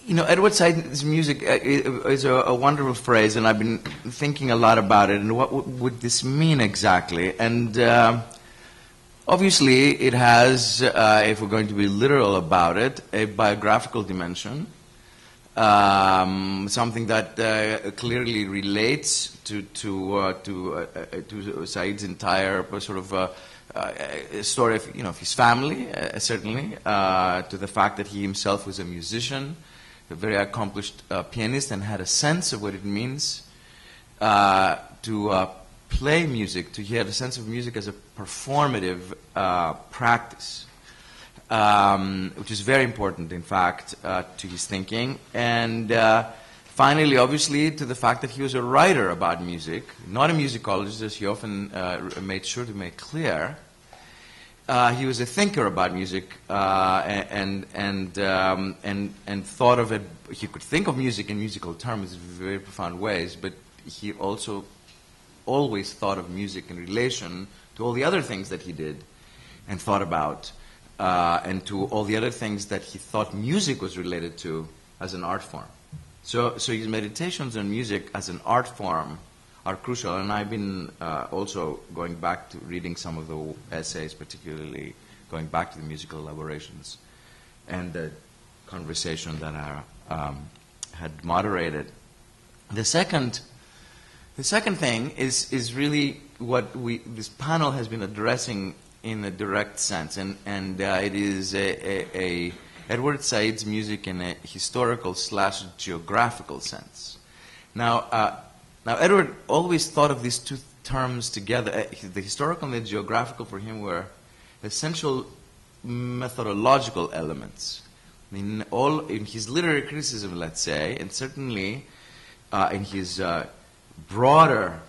Edward Said's music is a wonderful phrase, and I've been thinking a lot about it, and what would this mean exactly? And obviously, it has, if we're going to be literal about it, a biographical dimension, something that clearly relates to Said's entire sort of story of his family, certainly, to the fact that he himself was a musician, a very accomplished pianist, and had a sense of what it means to play music. He had a sense of music as a performative practice, which is very important, in fact, to his thinking. And finally, obviously, to the fact that he was a writer about music, not a musicologist, as he often made sure to make clear. He was a thinker about music, and thought of it. He could think of music in musical terms in very profound ways, but he also always thought of music in relation to all the other things that he did and thought about, and to all the other things that he thought music was related to as an art form. So his meditations on music as an art form are crucial, and I've been also going back to reading some of the essays, particularly going back to the musical elaborations and the conversation that I had moderated. The second thing is really what this panel has been addressing in a direct sense, and it is a Edward Said's music in a historical/geographical sense. Now, Edward always thought of these two terms together. The historical and the geographical for him were essential methodological elements. In his literary criticism, let's say, and certainly in his broader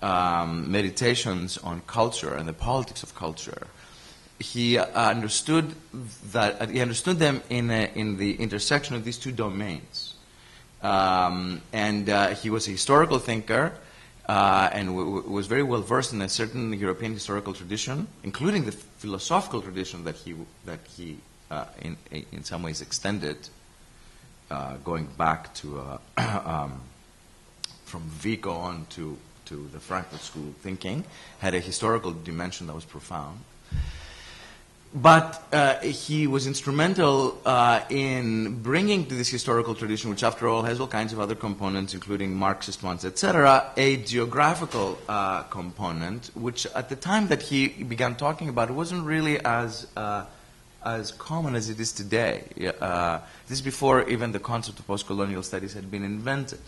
meditations on culture and the politics of culture, he understood them in the intersection of these two domains. And he was a historical thinker and was very well versed in a certain European historical tradition, including the philosophical tradition that he in some ways extended, going back to from Vico on to the Frankfurt School thinking, had a historical dimension that was profound. But he was instrumental in bringing to this historical tradition, which after all has all kinds of other components, including Marxist ones, etc., a geographical component, which at the time that he began talking about, it wasn't really as common as it is today. This is before even the concept of post-colonial studies had been invented.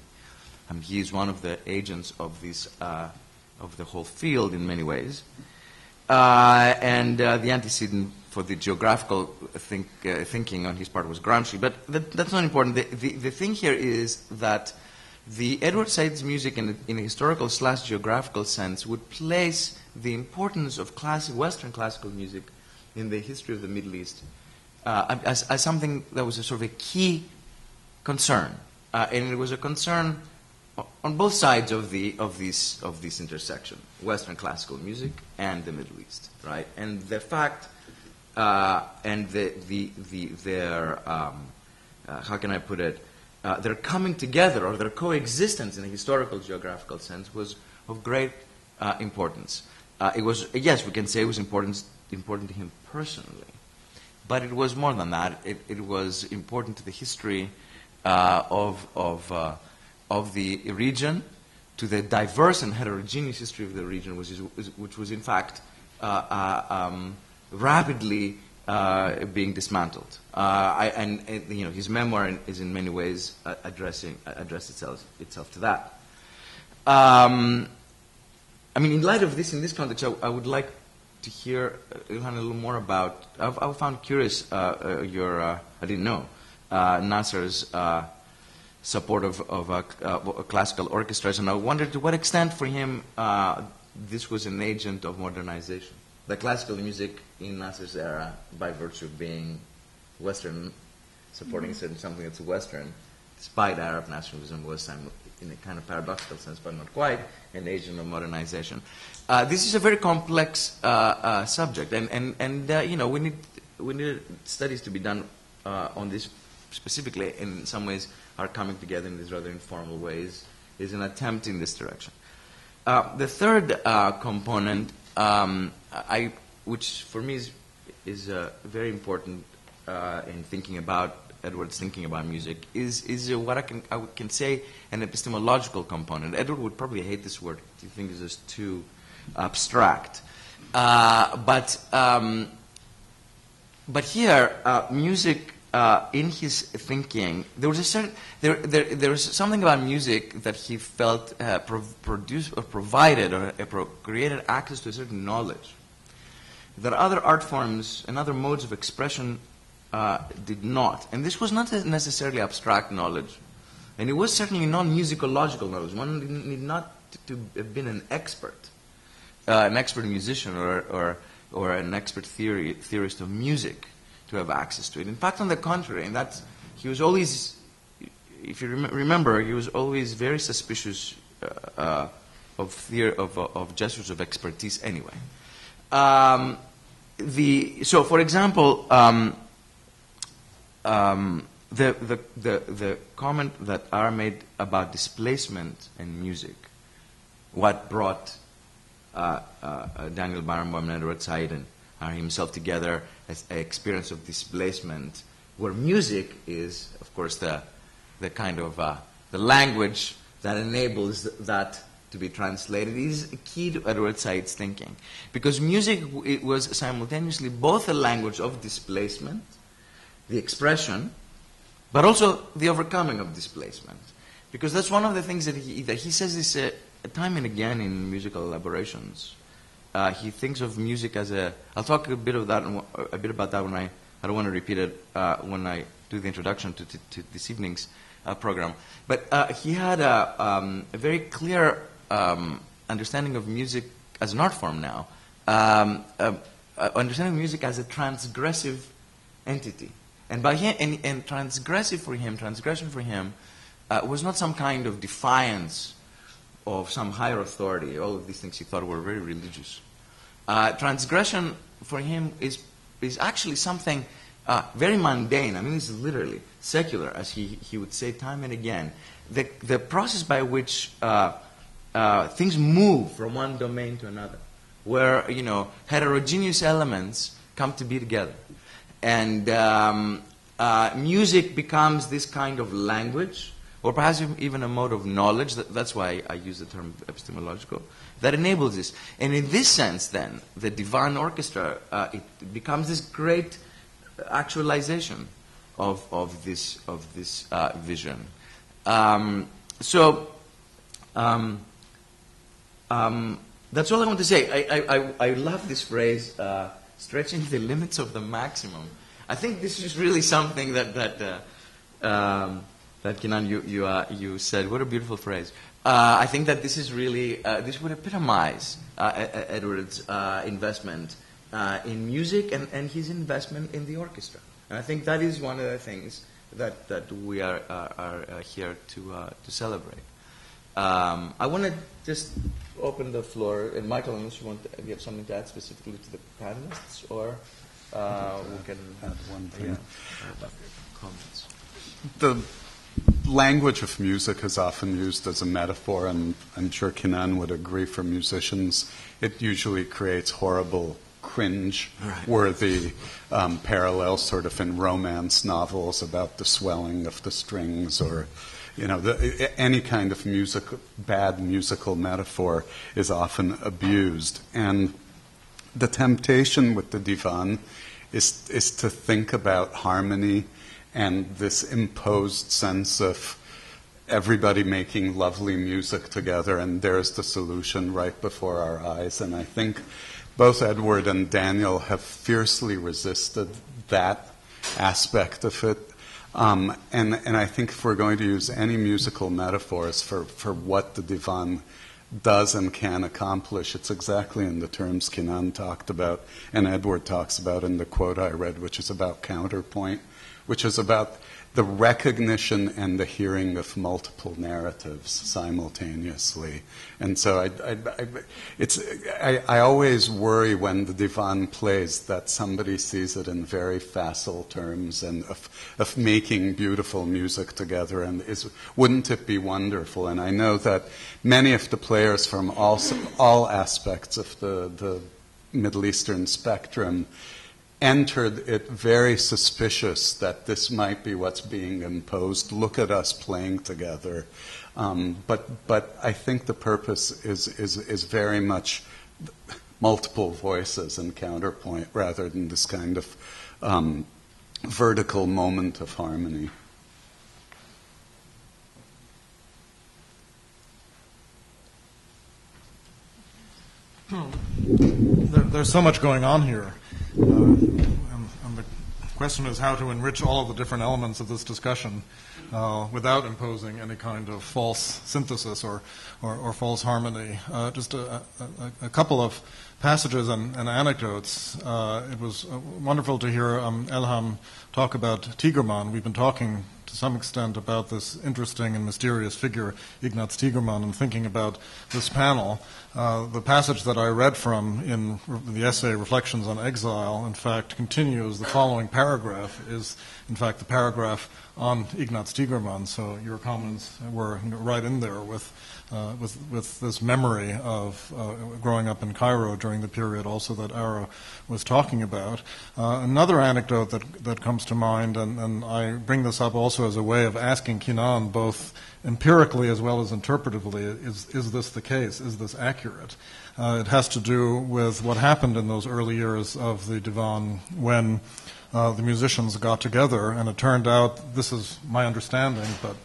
He is one of the agents of this of the whole field in many ways. And the antecedent for the geographical thinking on his part was Gramsci. But that's not important. The thing here is that the Edward Said's music in a historical/geographical sense would place the importance of Western classical music in the history of the Middle East as something that was a sort of a key concern, and it was a concern on both sides of this intersection: Western classical music and the Middle East, right? And the fact and their how can I put it? Their coming together or their coexistence in a historical geographical sense was of great importance. It was, yes, we can say it was important to him personally, but it was more than that. It was important to the history of the region, to the diverse and heterogeneous history of the region, which was in fact rapidly being dismantled. And his memoir is in many ways addressed itself to that. I mean, in light of this, in this context, I would like to hear Ilham a little more about. I found curious your. I didn't know Nasser's support of classical orchestras, and I wondered to what extent for him this was an agent of modernization. The classical music in Nasser's era, by virtue of being Western, supporting something that's Western, despite Arab nationalism, was in a kind of paradoxical sense, but not quite, an agent of modernization. This is a very complex subject, and we need studies to be done on this specifically. In some ways, are coming together in these rather informal ways is an attempt in this direction. The third component, which for me is very important in thinking about Edward's thinking about music, is what I can say an epistemological component. Edward would probably hate this word. Do you think it's just too abstract? But here, music in his thinking, there was there was something about music that he felt produced or provided or created access to a certain knowledge that other art forms and other modes of expression did not. And this was not necessarily abstract knowledge. And it was certainly not musicological knowledge. One need not to have been an expert musician or an expert theorist of music to have access to it. In fact, on the contrary, and he was always, if you remember, he was always very suspicious of gestures of expertise anyway. So, for example, the comment that Ara made about displacement in music, what brought Daniel Barenboim and Edward Syed and Ara himself together as an experience of displacement, where music is, of course, the kind of the language that enables that to be translated, is a key to Edward Syed's thinking. Because music, it was simultaneously both a language of displacement, the expression, but also the overcoming of displacement. Because that's one of the things that he says this time and again in musical elaborations. He thinks of music as I'll talk a bit about that when I don't want to repeat it when I do the introduction to this evening's program. But he had a very clear understanding of music as an art form now, understanding of music as a transgressive entity. And by him, and transgression for him was not some kind of defiance of some higher authority. All of these things he thought were very religious. Transgression for him is actually something very mundane. I mean, it's literally secular, as he would say time and again. The process by which things move from one domain to another, where heterogeneous elements come to be together. And music becomes this kind of language, or perhaps even a mode of knowledge. That's why I use the term epistemological, that enables this. And in this sense, then, the divine orchestra, it becomes this great actualization of this vision. That's all I want to say. I love this phrase, stretching the limits of the maximum. I think this is really something that Kinan, you said. What a beautiful phrase. I think that this is really, this would epitomize Edward's investment in music and his investment in the orchestra. And I think that is one of the things that we are here to celebrate. I want to just open the floor, and Michael, unless you want to have something to add specifically to the panelists, or we can add one thing. Comments. The language of music is often used as a metaphor, and I'm sure Kinan would agree. For musicians, it usually creates horrible, cringe-worthy parallels, sort of in romance novels about the swelling of the strings, or any kind of bad musical metaphor is often abused. And the temptation with the divan is to think about harmony and this imposed sense of everybody making lovely music together, and there's the solution right before our eyes. And I think both Edward and Daniel have fiercely resisted that aspect of it. And I think if we're going to use any musical metaphors for what the divan does and can accomplish, it's exactly in the terms Kinan talked about and Edward talks about in the quote I read, which is about counterpoint, which is about the recognition and the hearing of multiple narratives simultaneously. And so I always worry when the divan plays that somebody sees it in very facile terms and of making beautiful music together, and wouldn't it be wonderful? And I know that many of the players from all aspects of the Middle Eastern spectrum entered it very suspicious that this might be what's being imposed. Look at us playing together. But I think the purpose is very much multiple voices and counterpoint rather than this kind of vertical moment of harmony. There's so much going on here. And the question is how to enrich all of the different elements of this discussion without imposing any kind of false synthesis or false harmony. Just a couple of passages and anecdotes. It was wonderful to hear Ilham talk about Tigerman. We've been talking to some extent about this interesting and mysterious figure, Ignaz Tigerman, and thinking about this panel. The passage that I read from in the essay Reflections on Exile, in fact, continues. The following paragraph is, in fact, the paragraph on Ignaz Tigerman. So your comments were right in there with this memory of growing up in Cairo during the period also that Ara was talking about. Another anecdote that comes to mind, and I bring this up also as a way of asking Kinan both empirically as well as interpretively, is this the case? Is this accurate? It has to do with what happened in those early years of the divan when the musicians got together, and it turned out, this is my understanding, but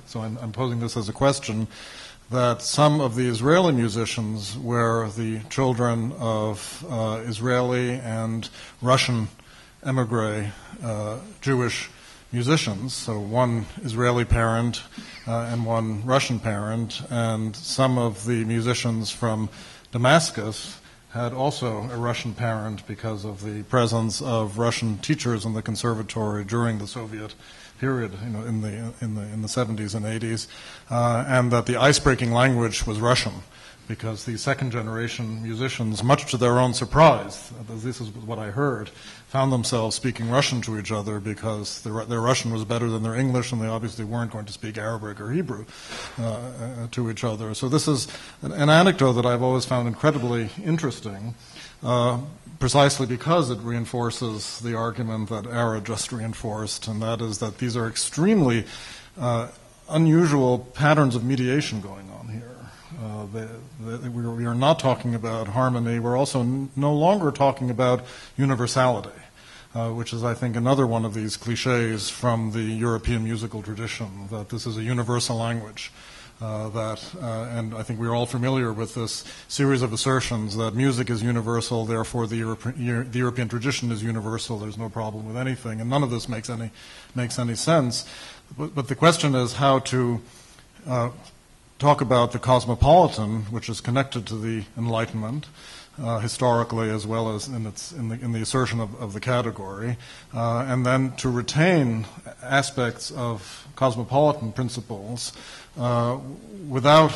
so I'm posing this as a question, that some of the Israeli musicians were the children of Israeli and Russian emigre Jewish musicians, so one Israeli parent and one Russian parent, and some of the musicians from Damascus had also a Russian parent because of the presence of Russian teachers in the conservatory during the Soviet period, in the 70s and 80s, and that the ice-breaking language was Russian, because the second-generation musicians, much to their own surprise, this is what I heard, found themselves speaking Russian to each other because their Russian was better than their English, and they obviously weren't going to speak Arabic or Hebrew to each other. So this is an anecdote that I've always found incredibly interesting, precisely because it reinforces the argument that Ara just reinforced, and that is that these are extremely unusual patterns of mediation going on here. We are not talking about harmony. We're also no longer talking about universality, which is, I think, another one of these cliches from the European musical tradition, that this is a universal language. And I think we're all familiar with this series of assertions that music is universal, therefore the European tradition is universal, there's no problem with anything, and none of this makes any sense. But the question is how to talk about the cosmopolitan, which is connected to the Enlightenment, historically as well as in the assertion of the category, and then to retain aspects of cosmopolitan principles without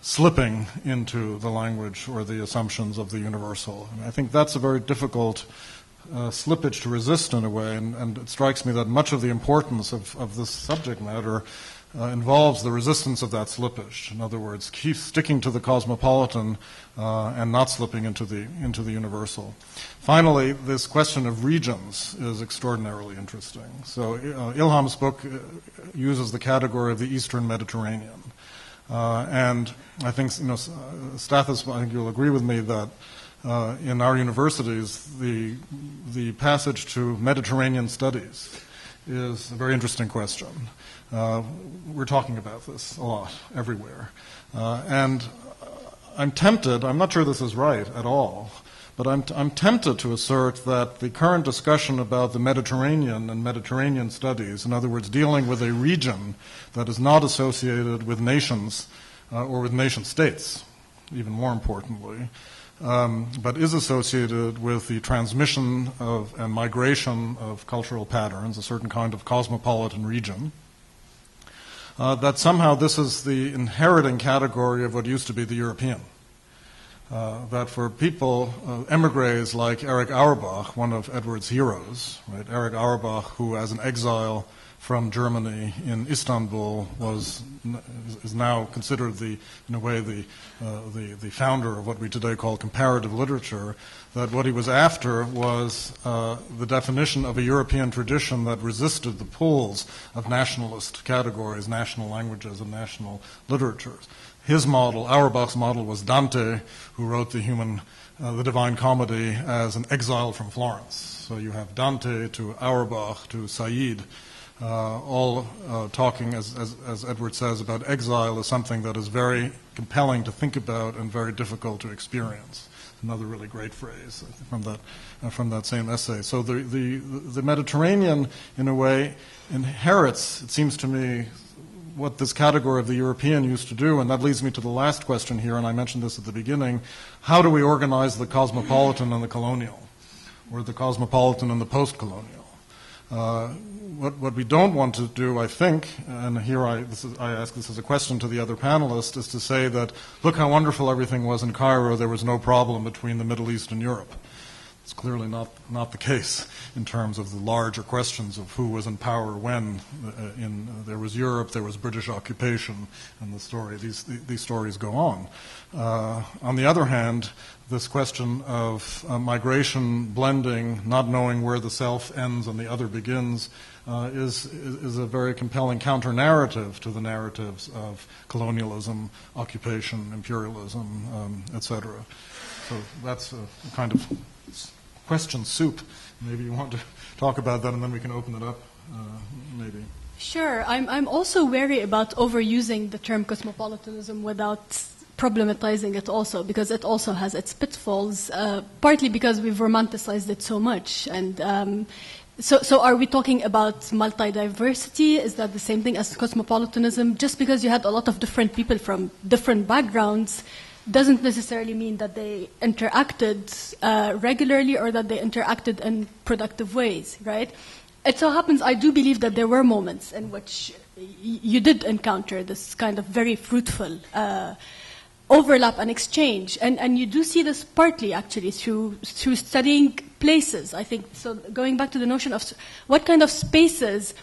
slipping into the language or the assumptions of the universal. And I think that's a very difficult slippage to resist in a way, and it strikes me that much of the importance of this subject matter involves the resistance of that slippage. In other words, keep sticking to the cosmopolitan and not slipping into the universal. Finally, this question of regions is extraordinarily interesting. So Ilham's book uses the category of the Eastern Mediterranean. And I think, Stathis, I think you'll agree with me that in our universities, the passage to Mediterranean studies is a very interesting question. We're talking about this a lot, everywhere. And I'm tempted, I'm not sure this is right at all, but I'm tempted to assert that the current discussion about the Mediterranean and Mediterranean studies, in other words, dealing with a region that is not associated with nations or with nation states, even more importantly, but is associated with the transmission of and migration of cultural patterns, a certain kind of cosmopolitan region, that somehow this is the inheriting category of what used to be the European. That for people, emigres like Erich Auerbach, one of Edward's heroes, right? Erich Auerbach, who as an exile from Germany in Istanbul is now considered in a way the founder of what we today call comparative literature, that what he was after was the definition of a European tradition that resisted the pulls of nationalist categories, national languages, and national literatures. His model, Auerbach's model, was Dante, who wrote the Divine Comedy as an exile from Florence. So you have Dante to Auerbach to Syed, all talking, as Edward says, about exile as something that is very compelling to think about and very difficult to experience. Another really great phrase from that same essay. So the Mediterranean, in a way, inherits, it seems to me, what this category of the European used to do, and that leads me to the last question here, and I mentioned this at the beginning. How do we organize the cosmopolitan and the colonial, or the cosmopolitan and the post-colonial? What we don't want to do, I think, and here I ask this as a question to the other panelists, is to say that, look how wonderful everything was in Cairo, there was no problem between the Middle East and Europe. It's clearly not the case in terms of the larger questions of who was in power when. There was Europe, there was British occupation, and these stories go on. On the other hand, this question of migration, blending, not knowing where the self ends and the other begins, is a very compelling counter-narrative to the narratives of colonialism, occupation, imperialism, etc. So that's a kind of question soup. Maybe you want to talk about that, and then we can open it up, maybe. Sure. I'm also wary about overusing the term cosmopolitanism without problematizing it also, because it also has its pitfalls, partly because we've romanticized it so much. And so are we talking about multidiversity? Is that the same thing as cosmopolitanism? Just because you had a lot of different people from different backgrounds doesn't necessarily mean that they interacted regularly or that they interacted in productive ways, right? It so happens, I do believe that there were moments in which you did encounter this kind of very fruitful overlap and exchange. And you do see this partly, actually, through studying places, I think. So going back to the notion of what kind of spaces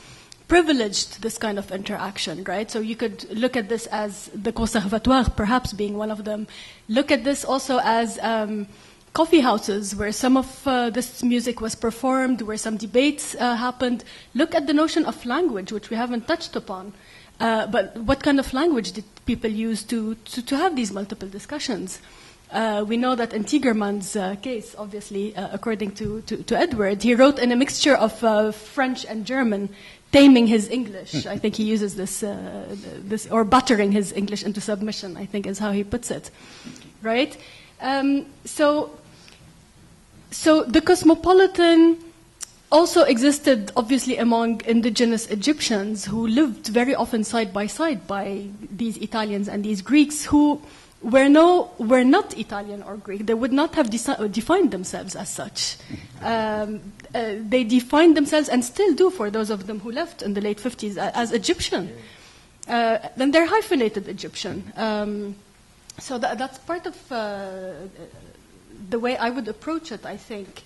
privileged this kind of interaction, right? So you could look at this as the conservatoire, perhaps being one of them. Look at this also as coffee houses where some of this music was performed, where some debates happened. Look at the notion of language, which we haven't touched upon. But what kind of language did people use to have these multiple discussions? We know that in Tigerman's case, obviously, according to Edward, he wrote in a mixture of French and German, taming his English. I think he uses this, or buttering his English into submission, I think is how he puts it, right? So the cosmopolitan also existed, obviously, among indigenous Egyptians who lived very often side by side by these Italians and these Greeks who were not Italian or Greek. They would not have defined themselves as such. They defined themselves, and still do for those of them who left in the late 50s, as Egyptian. Then they're hyphenated Egyptian. So that's part of the way I would approach it, I think.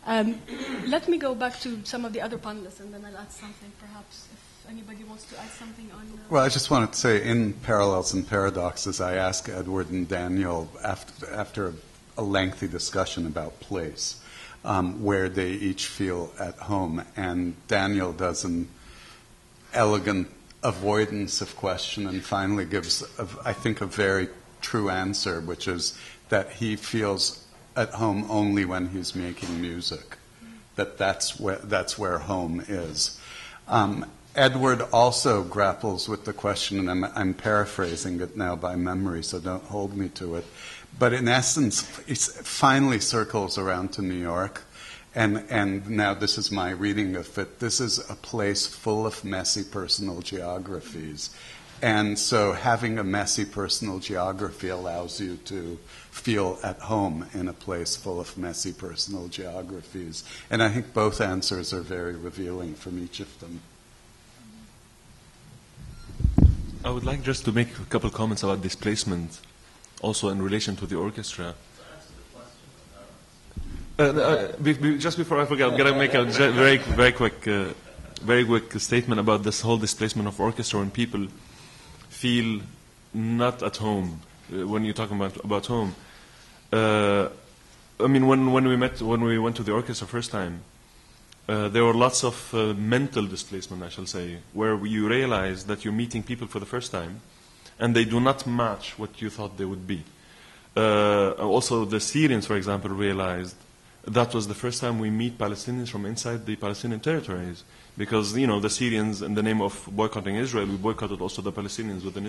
Let me go back to some of the other panelists, and then I'll add something, perhaps, if anybody wants to add something on... Well, I just wanted to say, in Parallels and Paradoxes, I asked Edward and Daniel, after a lengthy discussion about place, where they each feel at home. And Daniel does an elegant avoidance of question and finally gives, I think, a very true answer, which is that he feels at home only when he's making music. That's where home is. Edward also grapples with the question, and I'm paraphrasing it now by memory, so don't hold me to it. But in essence, it finally circles around to New York, and now this is my reading of it. This is a place full of messy personal geographies. And so having a messy personal geography allows you to feel at home in a place full of messy personal geographies. And I think both answers are very revealing from each of them. I would like just to make a couple comments about displacement, also in relation to the orchestra. Just before I forget, I'm going to make a very quick statement about this whole displacement of orchestra when people feel not at home. When you're talking about home, I mean, when we went to the orchestra first time, there were lots of mental displacement, I shall say, where you realize that you're meeting people for the first time, and they do not match what you thought they would be. Also, the Syrians, for example, realized that was the first time we meet Palestinians from inside the Palestinian territories. Because, the Syrians, in the name of boycotting Israel, we boycotted also the Palestinians within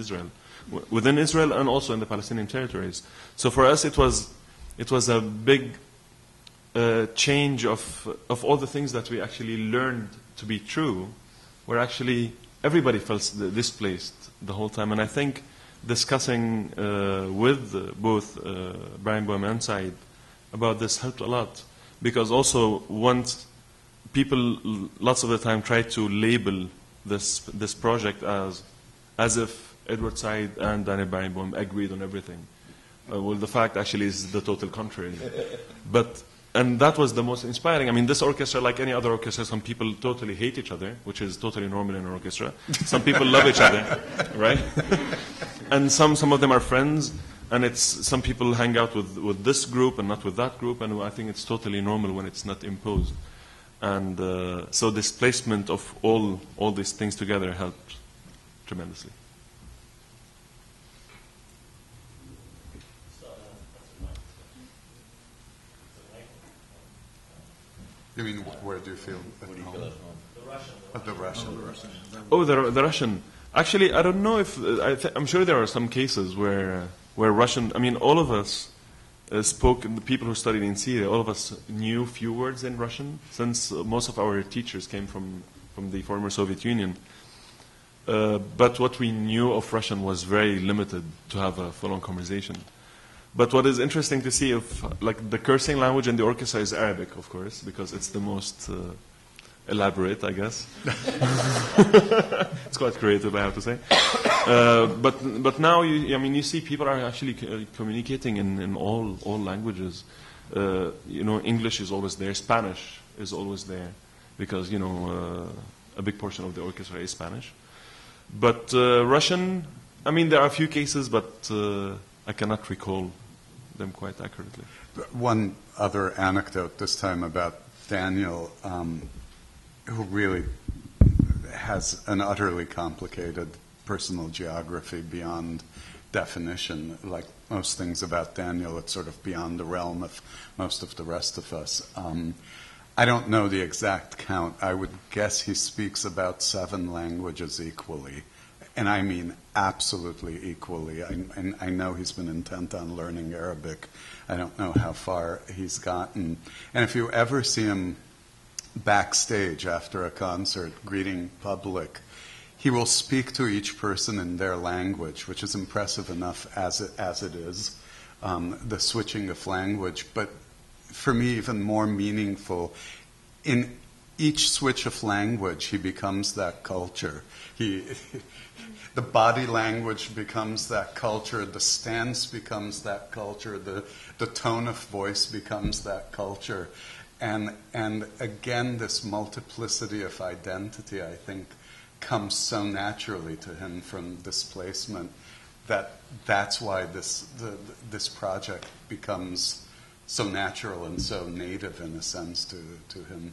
Israel and also in the Palestinian territories. So for us, it was a big change of all the things that we actually learned to be true, where actually everybody felt displaced the whole time. And I think discussing with both Brian Boehm and Syed about this helped a lot, because also once people lots of the time try to label this project as if Edward Syed and Daniel Barenboim agreed on everything. Well, the fact actually is the total contrary. And that was the most inspiring. I mean, this orchestra, like any other orchestra, some people totally hate each other, which is totally normal in an orchestra. Some people love each other, right? And some of them are friends. And some people hang out with this group and not with that group, and I think it's totally normal when it's not imposed. And so displacement of all these things together helped tremendously. You mean, where do you feel at home? The Russian. Oh, the Russian. Actually, I don't know if I'm sure there are some cases where Russian. I mean, all of us spoke. The people who studied in Syria, all of us knew few words in Russian, since most of our teachers came from the former Soviet Union. But what we knew of Russian was very limited to have a full-on conversation. But what is interesting to see, like the cursing language in the orchestra is Arabic, of course, because it's the most elaborate, I guess. It's quite creative, I have to say. But now, you see people are actually communicating in all languages. English is always there. Spanish is always there, because a big portion of the orchestra is Spanish. But Russian, I mean, there are a few cases, but I cannot recall them quite accurately. One other anecdote this time about Daniel, who really has an utterly complicated personal geography beyond definition. Like most things about Daniel, it's sort of beyond the realm of most of the rest of us. I don't know the exact count. I would guess he speaks about 7 languages equally. And I mean absolutely equally. I know he's been intent on learning Arabic. I don't know how far he's gotten. And if you ever see him backstage after a concert greeting public, he will speak to each person in their language, which is impressive enough as it is, the switching of language. But for me, even more meaningful, in each switch of language, he becomes that culture. The body language becomes that culture, the stance becomes that culture, the tone of voice becomes that culture. And again, this multiplicity of identity, I think, comes so naturally to him from displacement that's why this project becomes so natural and so native in a sense to him.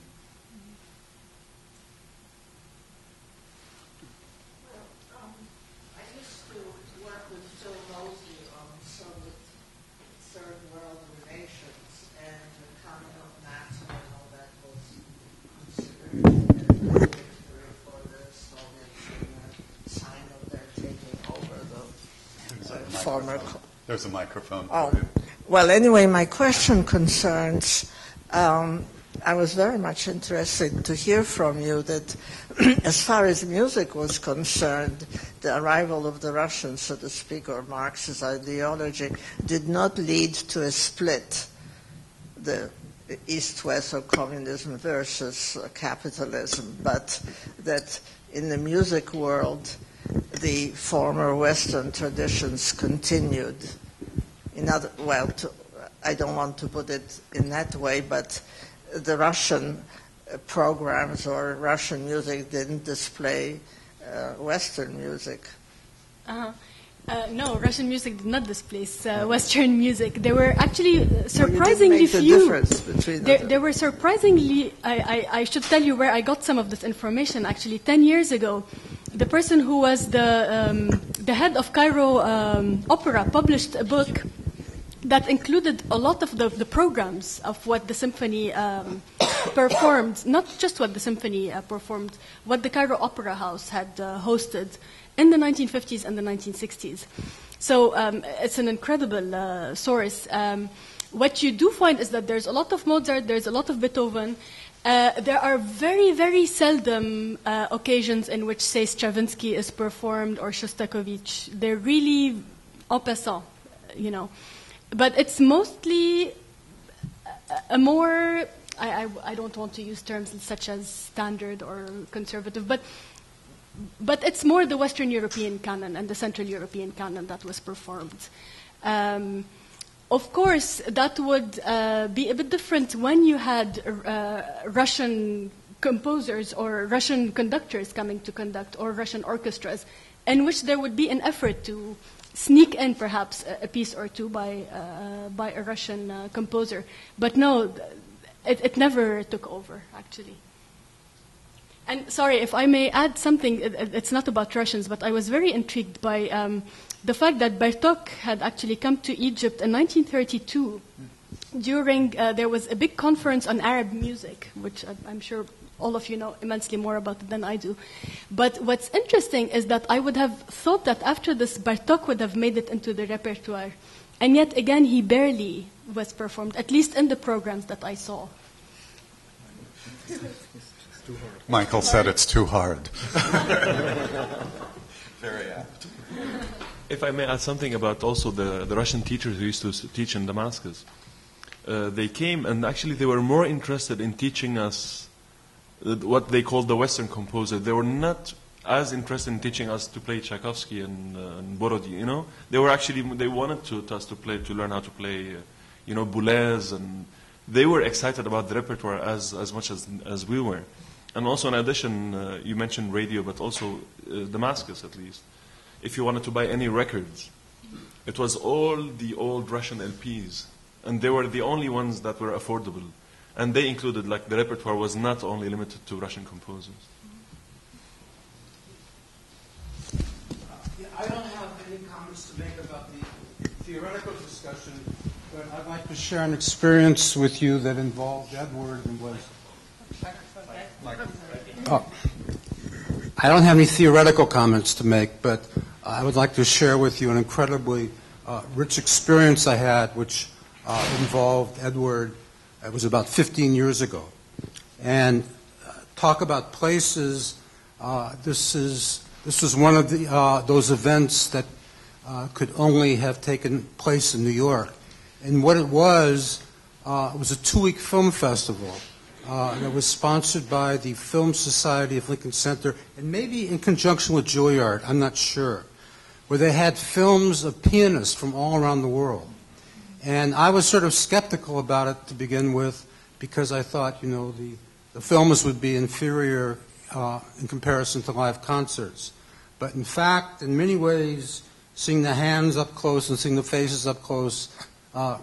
There's a microphone for you. Well, anyway, my question concerns, I was very much interested to hear from you that as far as music was concerned, the arrival of the Russians, so to speak, or Marxist ideology, did not lead to a split, the East-West or communism versus capitalism, but that in the music world, the former Western traditions continued. I don't want to put it in that way, but the Russian programs or Russian music didn't display Western music. No, Russian music did not displace Western music. There were actually surprisingly few. There were surprisingly. I should tell you where I got some of this information. Actually, 10 years ago, the person who was the head of Cairo Opera published a book that included a lot of the programs of what the symphony performed, not just what the symphony performed, what the Cairo Opera House had hosted in the 1950s and the 1960s. So it's an incredible source. What you do find is that there's a lot of Mozart, there's a lot of Beethoven. There are very, very seldom occasions in which, say, Stravinsky is performed or Shostakovich. They're really en passant, you know. But it's mostly a more, I don't want to use terms such as standard or conservative, but it's more the Western European canon and the Central European canon that was performed. Of course, that would be a bit different when you had Russian composers or Russian conductors coming to conduct, or Russian orchestras, in which there would be an effort to sneak in perhaps a piece or two by a Russian composer. But no, it never took over, actually. And sorry, if I may add something, it's not about Russians, but I was very intrigued by the fact that Bartók had actually come to Egypt in 1932 during, there was a big conference on Arab music, which I'm sure all of you know immensely more about it than I do. But what's interesting is that I would have thought that after this, Bartók would have made it into the repertoire. And yet, again, he barely was performed, at least in the programs that I saw. Michael said it's too hard. Very apt. If I may add something about also the Russian teachers who used to teach in Damascus. They came and actually they were more interested in teaching us what they called the Western composer. They were not as interested in teaching us to play Tchaikovsky and Borodin, you know. They wanted us to learn how to play, Boulez, and they were excited about the repertoire as much as we were. And also in addition, you mentioned radio, but also Damascus at least. If you wanted to buy any records, it was all the old Russian LPs, and they were the only ones that were affordable. And they included, the repertoire was not only limited to Russian composers. I don't have any comments to make about the theoretical discussion, but I'd like to share an experience with you that involved Edward and was... I don't have any theoretical comments to make, but I would like to share with you an incredibly rich experience I had, which involved Edward. It was about 15 years ago. And talk about places, this is This was one of those events that could only have taken place in New York. And what it was a 2-week film festival that was sponsored by the Film Society of Lincoln Center, and maybe in conjunction with Juilliard, I'm not sure, where they had films of pianists from all around the world. And I was sort of skeptical about it to begin with, because I thought, the films would be inferior in comparison to live concerts. But in fact, in many ways, seeing the hands up close and seeing the faces up close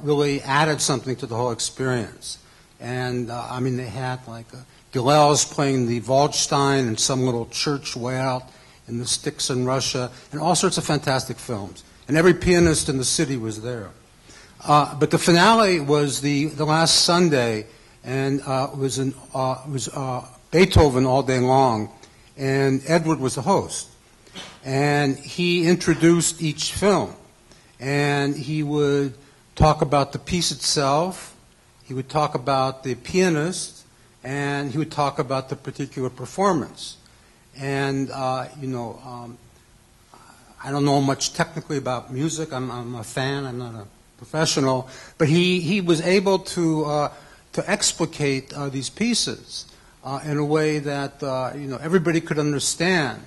really added something to the whole experience. And they had Gilels playing the Waldstein in some little church way out in the sticks in Russia, and all sorts of fantastic films. And every pianist in the city was there. But the finale was the last Sunday, and it was Beethoven all day long, and Edward was the host. And he introduced each film, and he would talk about the piece itself, he would talk about the pianist, and he would talk about the particular performance. And, I don't know much technically about music. I'm a fan. I'm not a professional. But he was able to explicate these pieces in a way that, everybody could understand,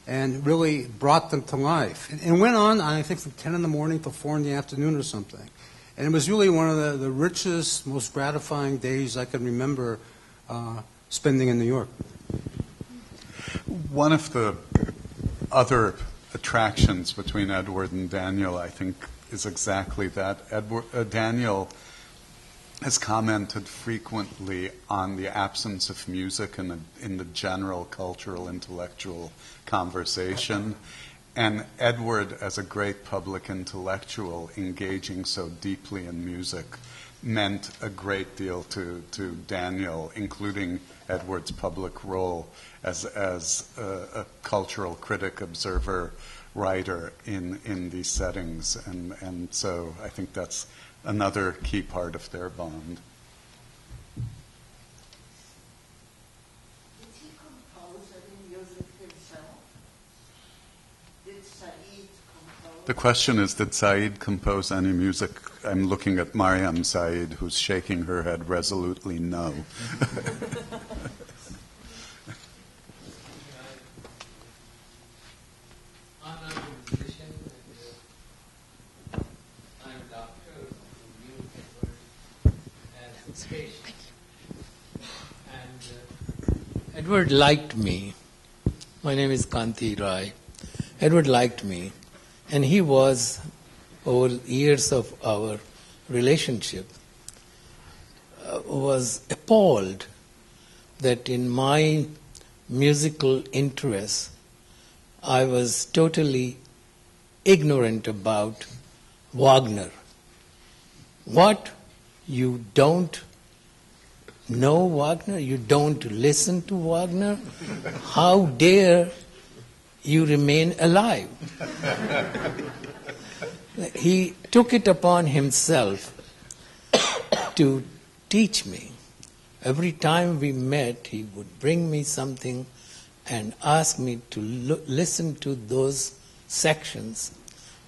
and really brought them to life. And went on, I think, from 10 in the morning till 4 in the afternoon or something. And it was really one of the richest, most gratifying days I can remember spending in New York. One of the other attractions between Edward and Daniel, I think, is exactly that. Daniel has commented frequently on the absence of music in the general cultural, intellectual conversation. And Edward, as a great public intellectual, engaging so deeply in music, meant a great deal to Daniel, including Edward's public role as a cultural critic, observer, writer in these settings. And so I think that's another key part of their bond. Did he compose any music himself? Did Syed compose? The question is, did Syed compose any music? I'm looking at Mariam Syed, who's shaking her head resolutely no. I'm not a musician. I'm a doctor who knew Edward as a patient. And Edward liked me. My name is Kanti Rai. Edward liked me. And he was, over years of our relationship, was appalled that in my musical interests, I was totally ignorant about Wagner. What? You don't know Wagner? You don't listen to Wagner? How dare you remain alive? He took it upon himself to teach me. Every time we met, he would bring me something and ask me to listen to those sections.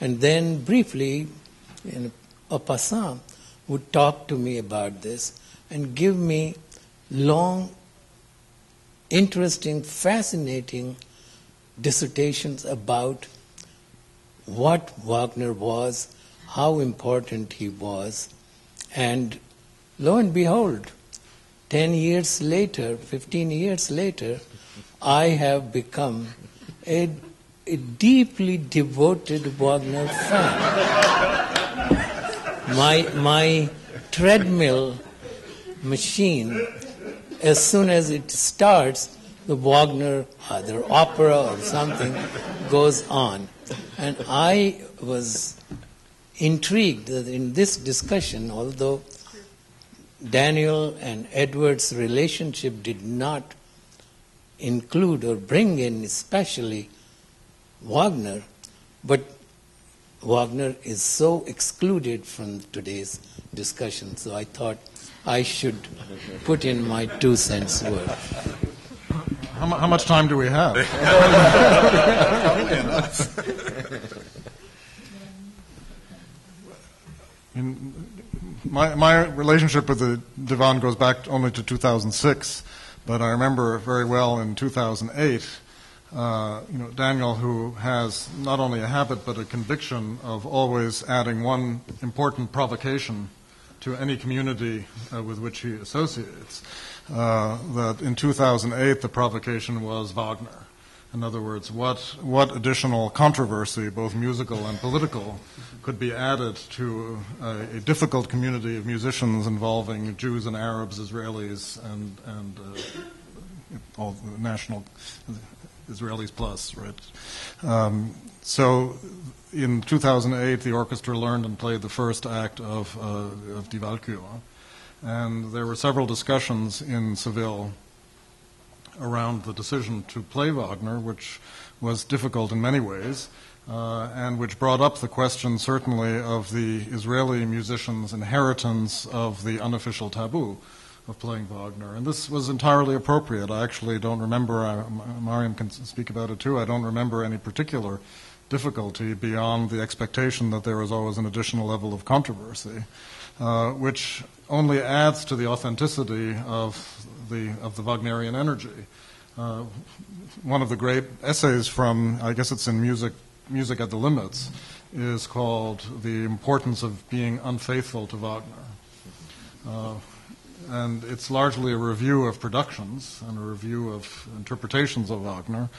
And then briefly, in a passant, would talk to me about this and give me long, interesting, fascinating dissertations about what Wagner was, how important he was. And lo and behold, 10 years later, 15 years later, I have become a deeply devoted Wagner fan. My treadmill machine, as soon as it starts, the Wagner, either opera or something, goes on. And I was intrigued that in this discussion, although Daniel and Edward's relationship did not include or bring in especially Wagner, but Wagner is so excluded from today's discussion. So I thought I should put in my 2 cents worth. How much time do we have? Probably enough. My relationship with the Divan goes back only to 2006, but I remember very well in 2008, Daniel, who has not only a habit but a conviction of always adding one important provocation to any community with which he associates, that in 2008 the provocation was Wagner. In other words, what additional controversy, both musical and political, could be added to a difficult community of musicians involving Jews and Arabs, Israelis, and all the national Israelis plus, right? So in 2008, the orchestra learned and played the first act of Die Walküre, and there were several discussions in Seville around the decision to play Wagner, which was difficult in many ways, and which brought up the question, certainly, of the Israeli musicians' inheritance of the unofficial taboo of playing Wagner. And this was entirely appropriate. I actually don't remember, Mariam can speak about it too, I don't remember any particular difficulty beyond the expectation that there was always an additional level of controversy, which only adds to the authenticity of the Wagnerian energy. One of the great essays from, I guess it's in Music at the Limits, is called The Importance of Being Unfaithful to Wagner. And it's largely a review of productions and a review of interpretations of Wagner.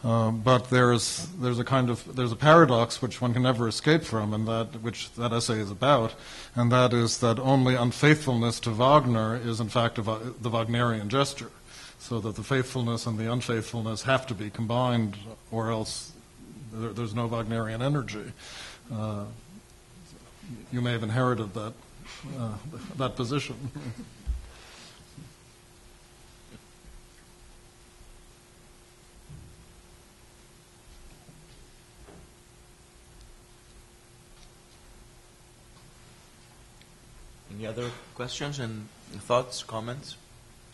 But there's a paradox which one can never escape from, and which that essay is about, and that is that only unfaithfulness to Wagner is in fact the Wagnerian gesture, so that the faithfulness and the unfaithfulness have to be combined, or else there's no Wagnerian energy. You may have inherited that position. Any other questions and thoughts, comments,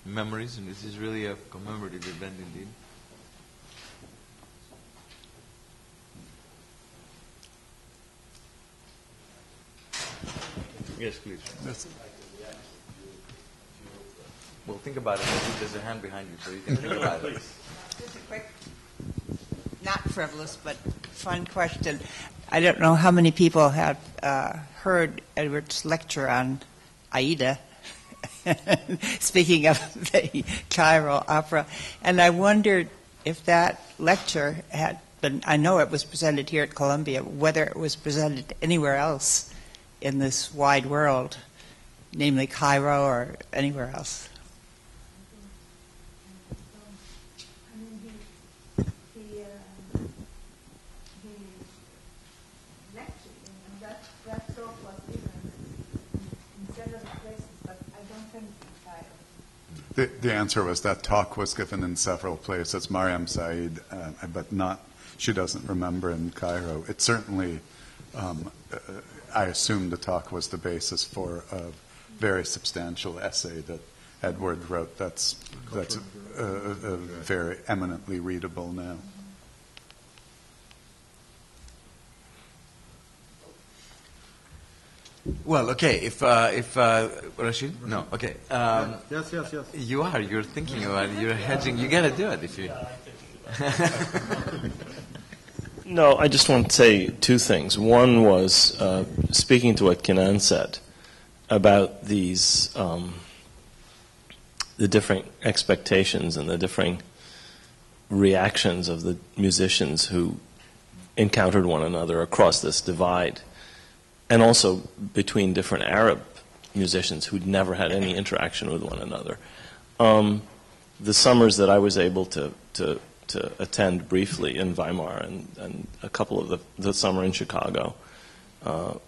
memories? And this is really a commemorative event indeed. Yes, please. Well, think about it. Maybe there's a hand behind you, so you can think about it. Just a quick, not frivolous, but fun question. I don't know how many people have heard Edward's lecture on Aida, speaking of the Cairo opera, and I wondered if that lecture had been, I know it was presented here at Columbia, whether it was presented anywhere else in this wide world, namely Cairo or anywhere else. The answer was that talk was given in several places. Mariam Syed, but she doesn't remember in Cairo. It certainly, I assume the talk was the basis for a very substantial essay that Edward wrote. That's very eminently readable now. Well, okay. If Rashid, no, okay. Yes. You're thinking about it. You're hedging. You got to do it if you. No, I just want to say two things. One was speaking to what Kinan said about these the different expectations and the differing reactions of the musicians who encountered one another across this divide. And also between different Arab musicians who'd never had any interaction with one another. The summers that I was able to attend briefly in Weimar and a couple of the summer in Chicago, a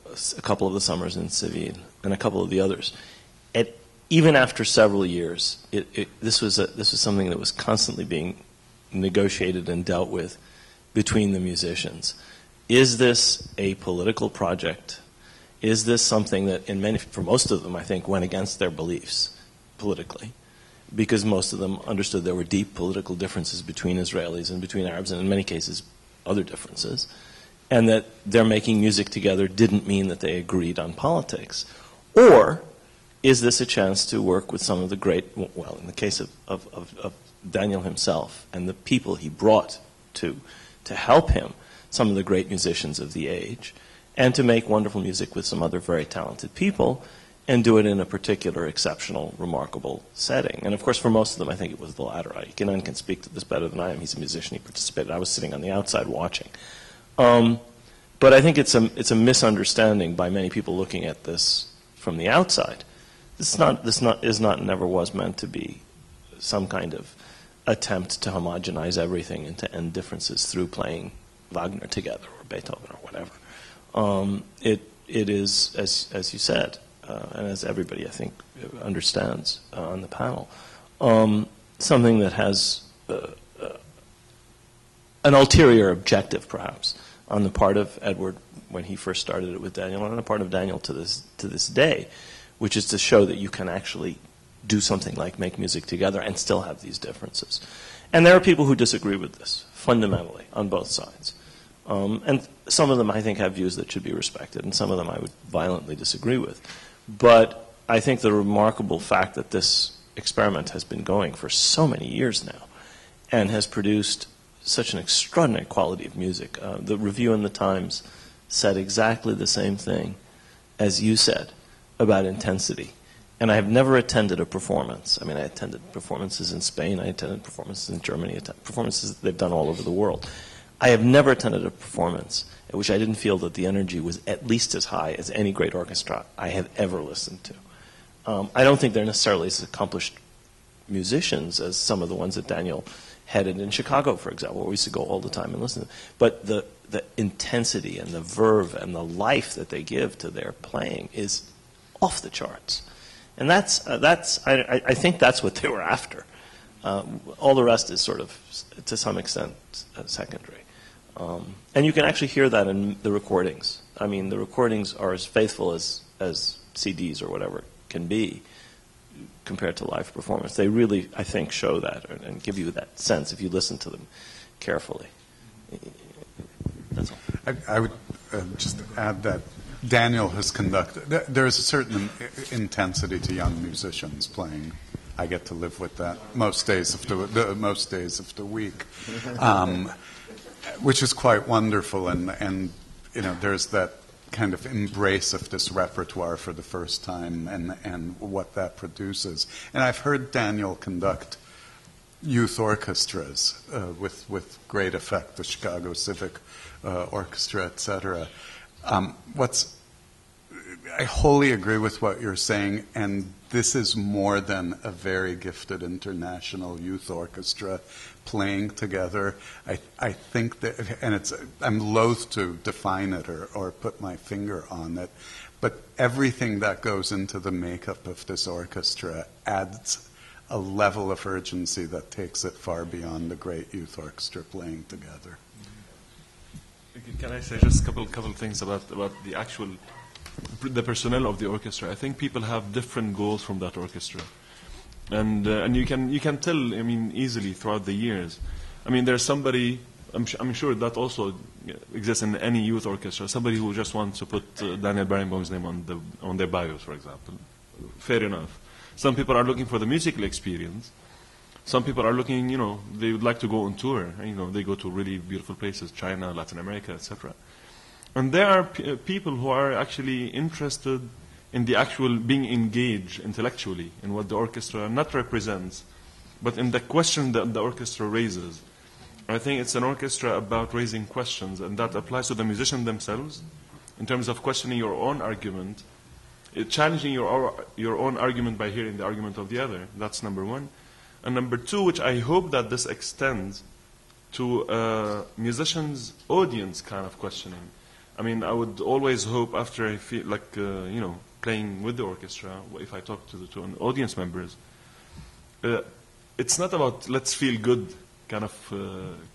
couple of the summers in Seville, and a couple of the others. Even after several years, this was something that was constantly being negotiated and dealt with between the musicians. Is this a political project? Is this something that, for most of them, I think, went against their beliefs politically? because most of them understood there were deep political differences between Israelis and between Arabs, and in many cases other differences, and that their making music together didn't mean that they agreed on politics? Or is this a chance to work with some of the great, well, in the case of Daniel himself and the people he brought to help him, some of the great musicians of the age, and to make wonderful music with some other very talented people, and do it in a particular, exceptional, remarkable setting? And of course, for most of them, I think it was the latter. Kinan can speak to this better than I am. He's a musician. He participated. I was sitting on the outside watching. But I think it's a misunderstanding by many people looking at this from the outside. This never was meant to be some kind of attempt to homogenize everything and to end differences through playing Wagner together or Beethoven or whatever. It is, as you said, and as everybody I think understands on the panel, something that has an ulterior objective, perhaps, on the part of Edward when he first started it with Daniel, and on the part of Daniel to this day, which is to show that you can actually do something like make music together and still have these differences. And there are people who disagree with this, fundamentally, on both sides. And some of them, I think, have views that should be respected, and some of them I would violently disagree with. But I think the remarkable fact that this experiment has been going for so many years now and has produced such an extraordinary quality of music. The review in the Times said exactly the same thing as you said about intensity. And I have never attended a performance. I mean, I attended performances in Spain, I attended performances in Germany, performances they've done all over the world. I have never attended a performance at which I didn't feel that the energy was at least as high as any great orchestra I have ever listened to. I don't think they're necessarily as accomplished musicians as some of the ones that Daniel headed in Chicago, for example, where we used to go all the time and listen. But the intensity and the verve and the life that they give to their playing is off the charts. And I think that's what they were after. All the rest is sort of, to some extent, secondary. And you can actually hear that in the recordings. I mean, the recordings are as faithful as CDs or whatever can be compared to live performance. They really, I think, show that and give you that sense if you listen to them carefully. That's all. I would just add that Daniel has conducted, there's a certain intensity to young musicians playing. I get to live with that most days of the week, which is quite wonderful. And you know, there's that kind of embrace of this repertoire for the first time and what that produces. And I've heard Daniel conduct youth orchestras with great effect, the Chicago Civic Orchestra, etc. I wholly agree with what you're saying, and this is more than a very gifted international youth orchestra playing together. I think that, and I'm loath to define it or put my finger on it, but everything that goes into the makeup of this orchestra adds a level of urgency that takes it far beyond the great youth orchestra playing together. Can I say just a couple of things about the personnel of the orchestra? I think people have different goals from that orchestra, and you can tell. I mean, easily throughout the years. I mean, there's somebody. I'm sure that also exists in any youth orchestra. Somebody who just wants to put Daniel Barenboim's name on their bios, for example. Fair enough. Some people are looking for the musical experience. Some people are looking, they would like to go on tour. They go to really beautiful places, China, Latin America, etc. And there are people who are actually interested in the actual being engaged intellectually in what the orchestra not represents, but in the question that the orchestra raises. I think it's an orchestra about raising questions, and that applies to the musicians themselves in terms of questioning your own argument, challenging your own argument by hearing the argument of the other. That's number one. And number two, which I hope that this extends to musicians' audience kind of questioning. I mean, I would always hope after I feel like, playing with the orchestra, if I talk to an audience members, it's not about let's feel good kind of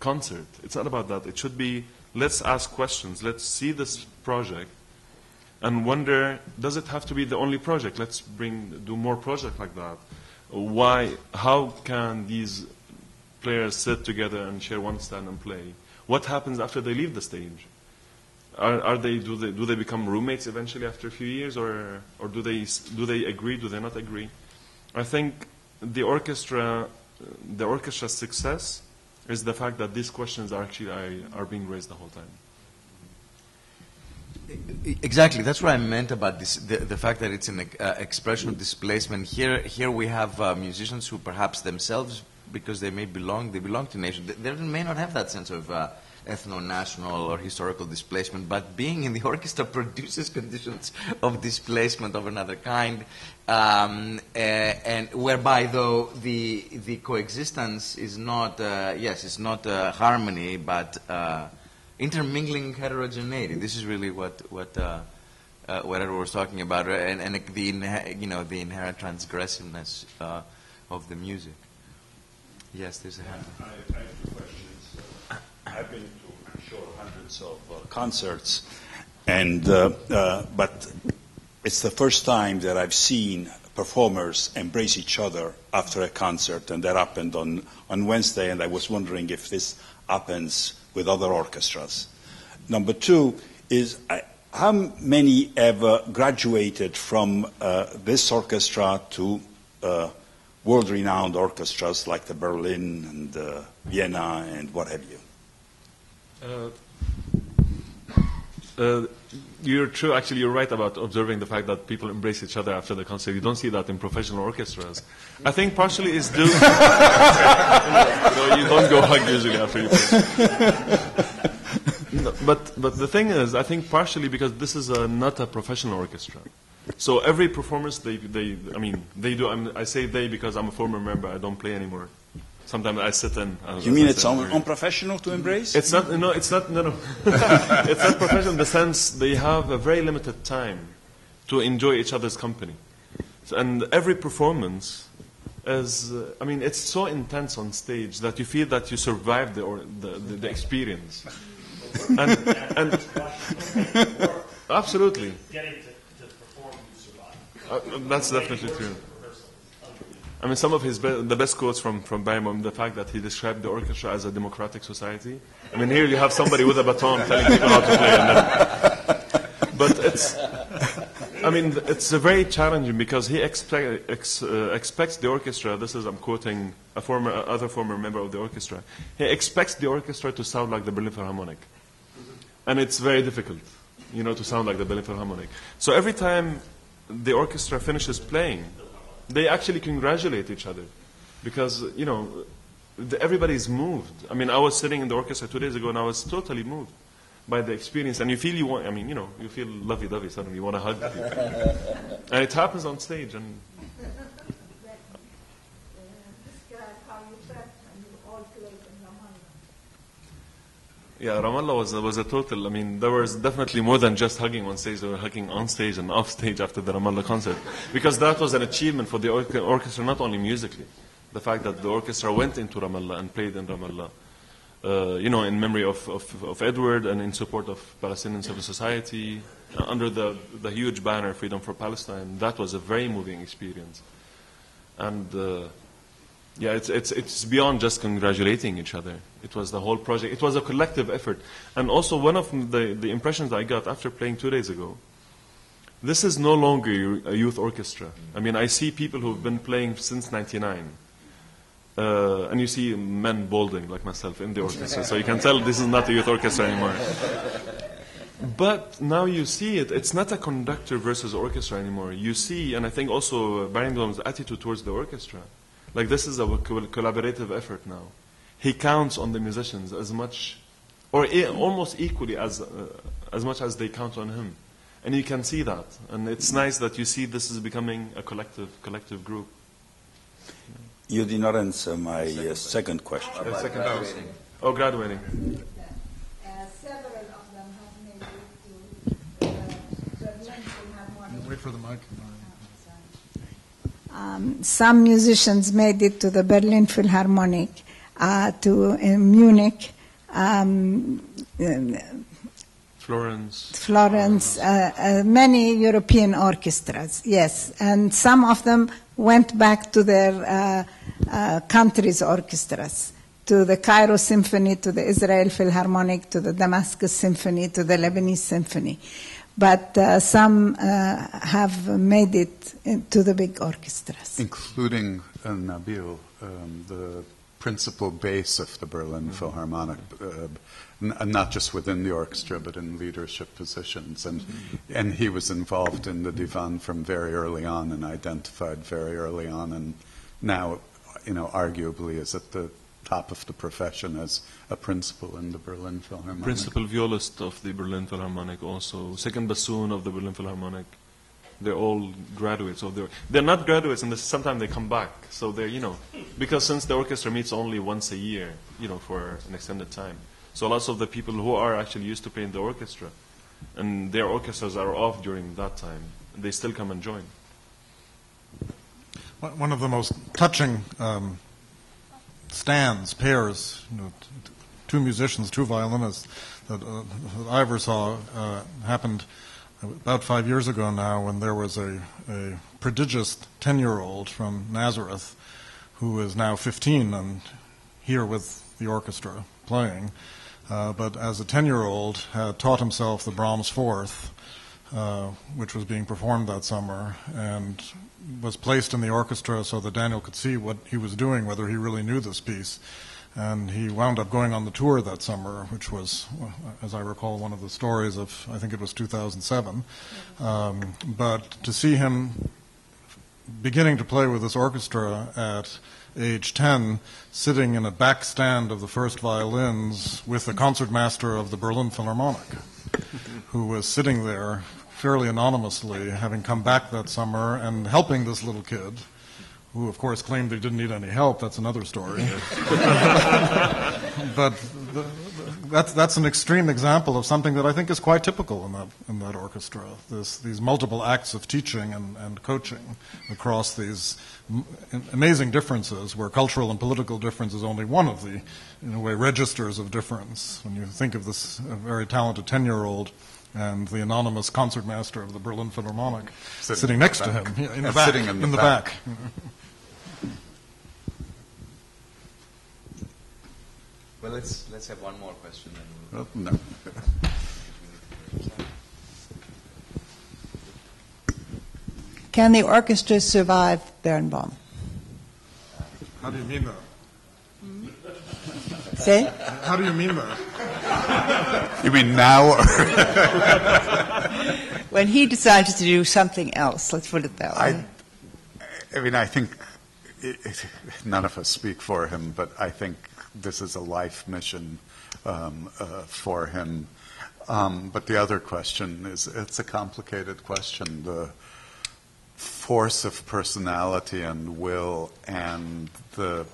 concert. It's not about that. It should be let's ask questions. Let's see this project and wonder, does it have to be the only project? Let's do more projects like that. How can these players sit together and share one stand and play? What happens after they leave the stage? Do they become roommates eventually after a few years, or do they agree? Do they not agree? I think the orchestra's success is the fact that these questions are being raised the whole time. Exactly. That's what I meant about this, the fact that it's an expression of displacement. Here we have musicians who perhaps themselves, because they belong to nations, they may not have that sense of ethno-national or historical displacement, but being in the orchestra produces conditions of displacement of another kind, and whereby, though, the coexistence is not, it's not harmony, but intermingling heterogeneity. This is really what Edward was talking about, and the inherent transgressiveness of the music. Yes, there's a hand. I have two questions. I've been to, I'm sure, hundreds of concerts, and but it's the first time that I've seen performers embrace each other after a concert, and that happened on Wednesday, and I was wondering if this happens with other orchestras. Number two is, how many ever graduated from this orchestra to world-renowned orchestras like the Berlin and Vienna and what have you? You're true. Actually, you're right about observing the fact that people embrace each other after the concert. You don't see that in professional orchestras. I think partially is due. You don't go hug usually after you play. No, but the thing is, I think partially because this is not a professional orchestra. So every performance they do. I say they because I'm a former member. I don't play anymore. Sometimes I sit in. You mean it's unprofessional to embrace? It's not. No, it's not. No. It's not professional in the sense they have a very limited time to enjoy each other's company, and every performance is. It's so intense on stage that you feel that you survived the experience, and absolutely. Getting to perform, you survive. That's definitely true. Some of the best quotes from Baimon, the fact that he described the orchestra as a democratic society. Here you have somebody with a baton telling people how to play. But it's very challenging because he expects the orchestra, I'm quoting other former member of the orchestra, he expects the orchestra to sound like the Berlin Philharmonic. And it's very difficult, to sound like the Berlin Philharmonic. So every time the orchestra finishes playing, they actually congratulate each other because, everybody's moved. I was sitting in the orchestra 2 days ago and I was totally moved by the experience. And you feel you feel lovey-dovey suddenly. You want to hug people. And it happens on stage. And yeah, Ramallah was a total. There was definitely more than just hugging on stage. They were hugging on stage and off stage after the Ramallah concert, because that was an achievement for the orchestra, not only musically. The fact that the orchestra went into Ramallah and played in Ramallah, in memory of Edward and in support of Palestinian civil society under the huge banner "Freedom for Palestine." That was a very moving experience, and. It's beyond just congratulating each other. It was the whole project. It was a collective effort. And also one of the impressions I got after playing 2 days ago, this is no longer a youth orchestra. I see people who've been playing since 1999. And you see men balding like myself in the orchestra. So you can tell this is not a youth orchestra anymore. But now you see it's not a conductor versus orchestra anymore. You see, and I think also Barenboim's attitude towards the orchestra, like this is a collaborative effort now. He counts on the musicians as much, or almost equally as much as they count on him, and you can see that. And it's nice that you see this is becoming a collective group. You did not answer my second question. Graduating. Oh, graduating. Several of them have made it to Berlin Philharmonic. Wait for the mic. Some musicians made it to the Berlin Philharmonic, to Munich. Florence, many European orchestras, yes. And some of them went back to their country's orchestras, to the Cairo Symphony, to the Israel Philharmonic, to the Damascus Symphony, to the Lebanese Symphony. But some have made it to the big orchestras. Including Nabil, the principal bass of the Berlin Philharmonic, not just within the orchestra, but in leadership positions. And he was involved in the divan from very early on and identified very early on, and now, arguably is at the top of the profession as a principal in the Berlin Philharmonic. Principal violist of the Berlin Philharmonic also, second bassoon of the Berlin Philharmonic. They're all graduates. They're not graduates, and sometimes they come back. So they're, because since the orchestra meets only once a year, for an extended time. So lots of the people who are actually used to playing the orchestra, and their orchestras are off during that time, they still come and join. One of the most touching pairs, two musicians, two violinists that I ever saw happened about 5 years ago now, when there was a prodigious 10-year-old from Nazareth who is now 15 and here with the orchestra playing, but as a 10-year-old had taught himself the Brahms Fourth, which was being performed that summer, and was placed in the orchestra so that Daniel could see what he was doing, whether he really knew this piece. And he wound up going on the tour that summer, which was, as I recall, one of the stories of, I think it was 2007. But to see him beginning to play with this orchestra at age 10, sitting in a back stand of the first violins with the concertmaster of the Berlin Philharmonic, who was sitting there fairly anonymously, having come back that summer and helping this little kid, who, of course, claimed they didn't need any help. That's another story. But that's an extreme example of something that I think is quite typical in that orchestra, these multiple acts of teaching and coaching across these amazing differences, where cultural and political difference is only one of the, in a way, registers of difference. When you think of this very talented 10-year-old and the anonymous concertmaster of the Berlin Philharmonic sitting next to him, in the back. Well, let's have one more question. Then no. Can the orchestra survive Birnbaum? How do you mean that? Say? How do you mean that? You mean now? Or when he decides to do something else, let's put it that way. I think none of us speak for him, but I think this is a life mission for him. But the other question is, it's a complicated question. The force of personality and will and the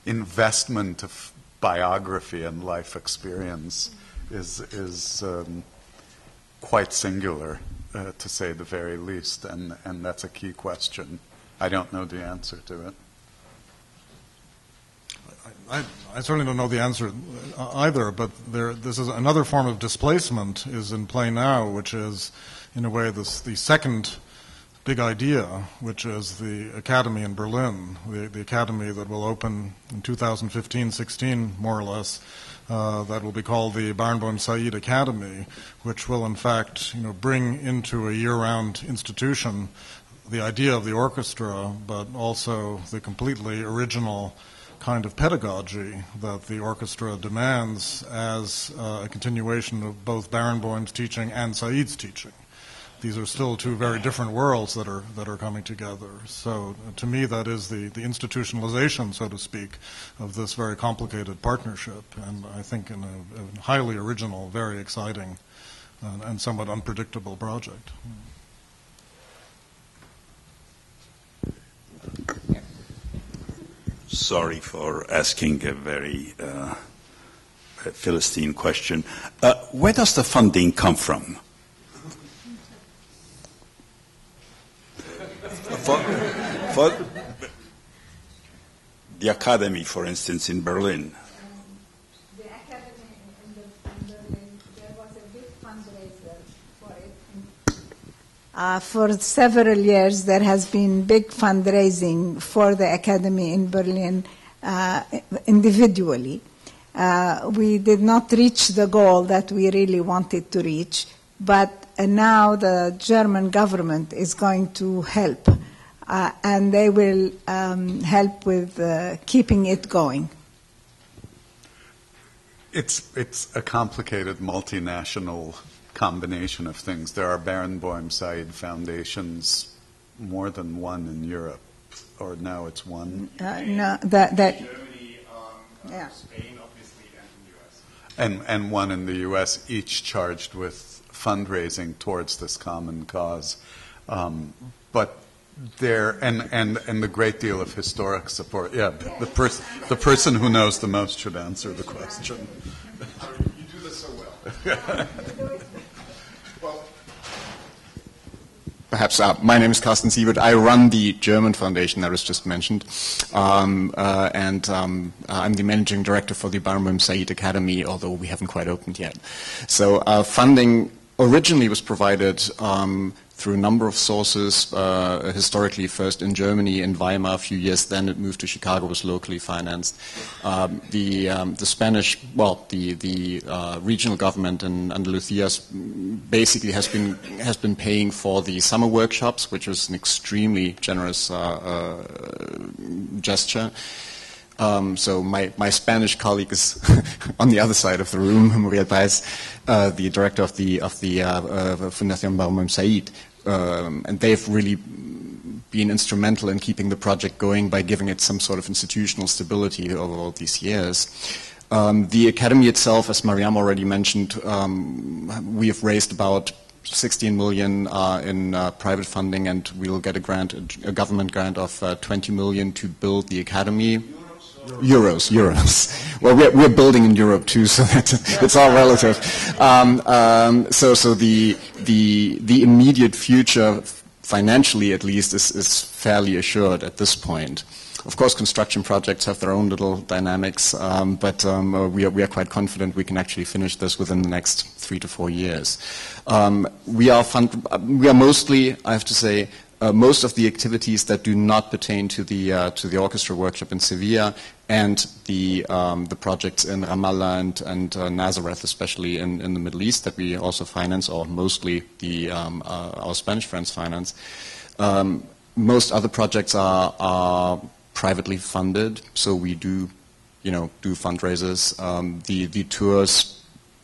investment of biography and life experience is quite singular, to say the very least, and that's a key question. I don't know the answer to it. I certainly don't know the answer either, but this is another form of displacement is in play now, which is, in a way, the second big idea, which is the academy in Berlin, the academy that will open in 2015-16, more or less, that will be called the Barenboim Syed Academy, which will, in fact, bring into a year-round institution the idea of the orchestra, but also the completely original kind of pedagogy that the orchestra demands as a continuation of both Barenboim's teaching and Syed's teaching. These are still two very different worlds that are coming together. So to me, that is the institutionalization, so to speak, of this very complicated partnership, and I think in a highly original, very exciting, and somewhat unpredictable project. Sorry for asking a very Philistine question. Where does the funding come from? For the academy, for instance, in Berlin. The academy in Berlin For several years, there has been big fundraising for the Academy in Berlin individually. We did not reach the goal that we really wanted to reach, but now the German government is going to help, and they will help with keeping it going. It's a complicated multinational combination of things. There are Barenboim Syed foundations, more than one in Europe, or now it's one. No, Germany, yeah. Spain, obviously, and the U.S. And one in the U.S., each charged with fundraising towards this common cause. But there, and the great deal of historic support. Yeah, the person who knows the most should answer the question. You do this so well. Well, perhaps my name is Carsten Siebert. I run the German foundation that was just mentioned, and I'm the managing director for the Barenboim Syed Academy, although we haven't quite opened yet. So funding originally was provided through a number of sources, historically first in Germany, in Weimar a few years, then it moved to Chicago, was locally financed. The Spanish, well, the regional government in Andalusia basically has been paying for the summer workshops, which was an extremely generous gesture. So my Spanish colleague is on the other side of the room, Muriel Paez, the director of the Fundación Barenboim Syed, and they've really been instrumental in keeping the project going by giving it some sort of institutional stability over all these years. The academy itself, as Mariam already mentioned, we have raised about 16 million in private funding, and we'll get a government grant of 20 million to build the academy. Euros. Well, we're building in Europe too, so it's all relative. So the immediate future, financially at least, is fairly assured at this point. Of course, construction projects have their own little dynamics, but we are quite confident we can actually finish this within the next 3 to 4 years. We are mostly, I have to say, most of the activities that do not pertain to the orchestra workshop in Sevilla and the projects in Ramallah and Nazareth, especially in the Middle East, that we also finance, or mostly our Spanish friends finance. Most other projects are privately funded, so we do fundraisers. The tours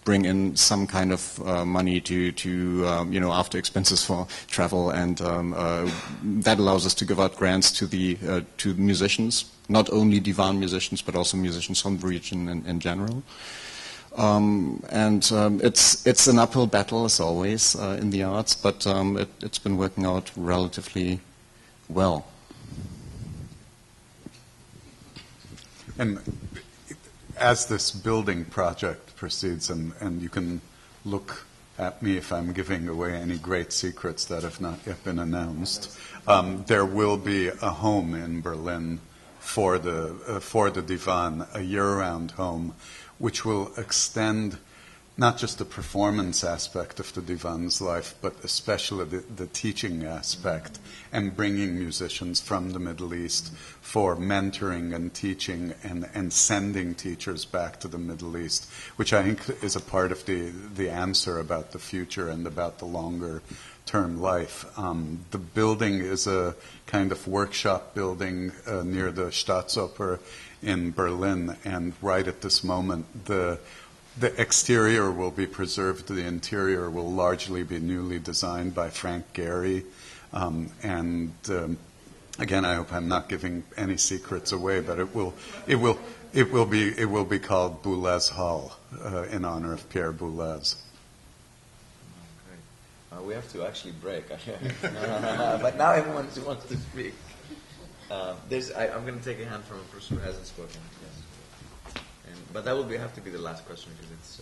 bring in some kind of money to after expenses for travel, and that allows us to give out grants to musicians, not only divan musicians but also musicians from the region in general. It's an uphill battle as always in the arts, but it's been working out relatively well. And as this building project proceeds, and you can look at me if I'm giving away any great secrets that have not yet been announced, there will be a home in Berlin for the divan, a year-round home, which will extend not just the performance aspect of the divan's life, but especially the teaching aspect, and bringing musicians from the Middle East for mentoring and teaching, and sending teachers back to the Middle East, which I think is a part of the answer about the future and about the longer term life. The building is a kind of workshop building near the Staatsoper in Berlin, and right at this moment the exterior will be preserved. The interior will largely be newly designed by Frank Gehry, and again, I hope I'm not giving any secrets away, but it will be called Boulez Hall in honor of Pierre Boulez. We have to actually break. But now everyone wants to speak. I'm going to take a hand from a person who hasn't spoken. Yes. But that will have to be the last question because it's.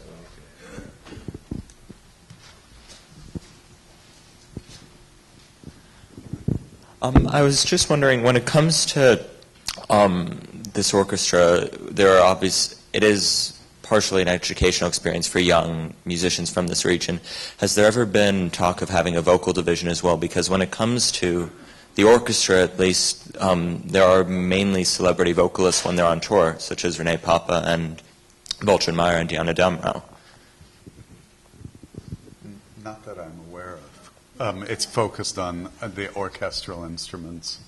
I was just wondering, when it comes to this orchestra, it is partially an educational experience for young musicians from this region. Has there ever been talk of having a vocal division as well? Because when it comes to the orchestra, at least, there are mainly celebrity vocalists when they're on tour, such as René Papa and Voltrin Meyer and Diana Damrau. Not that I'm aware of. It's focused on the orchestral instruments.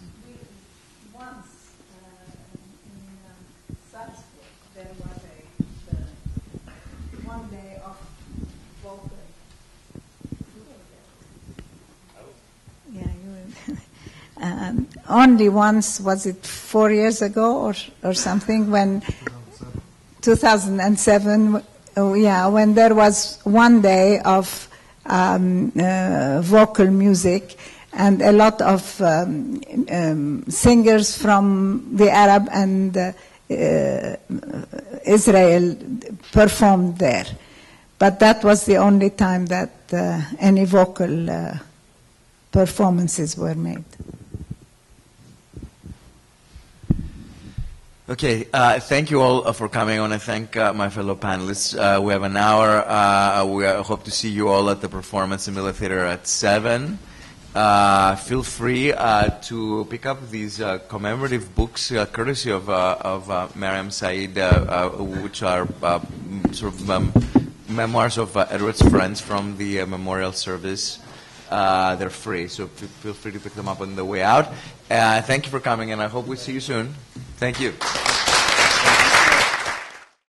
Once in Salzburg, there was one day of vocal. Yeah, you were. Only once, was it 4 years ago or something, when 2007, when there was one day of vocal music, and a lot of singers from the Arab and Israel performed there. But that was the only time that any vocal performances were made. Okay, thank you all for coming. I want to thank my fellow panelists. We have an hour. We hope to see you all at the performance in Miller Theatre at 7. Feel free to pick up these commemorative books, courtesy of Mariam Syed, which are sort of memoirs of Edward's friends from the memorial service. They're free, so feel free to pick them up on the way out. Thank you for coming, and I hope we see you soon. Thank you.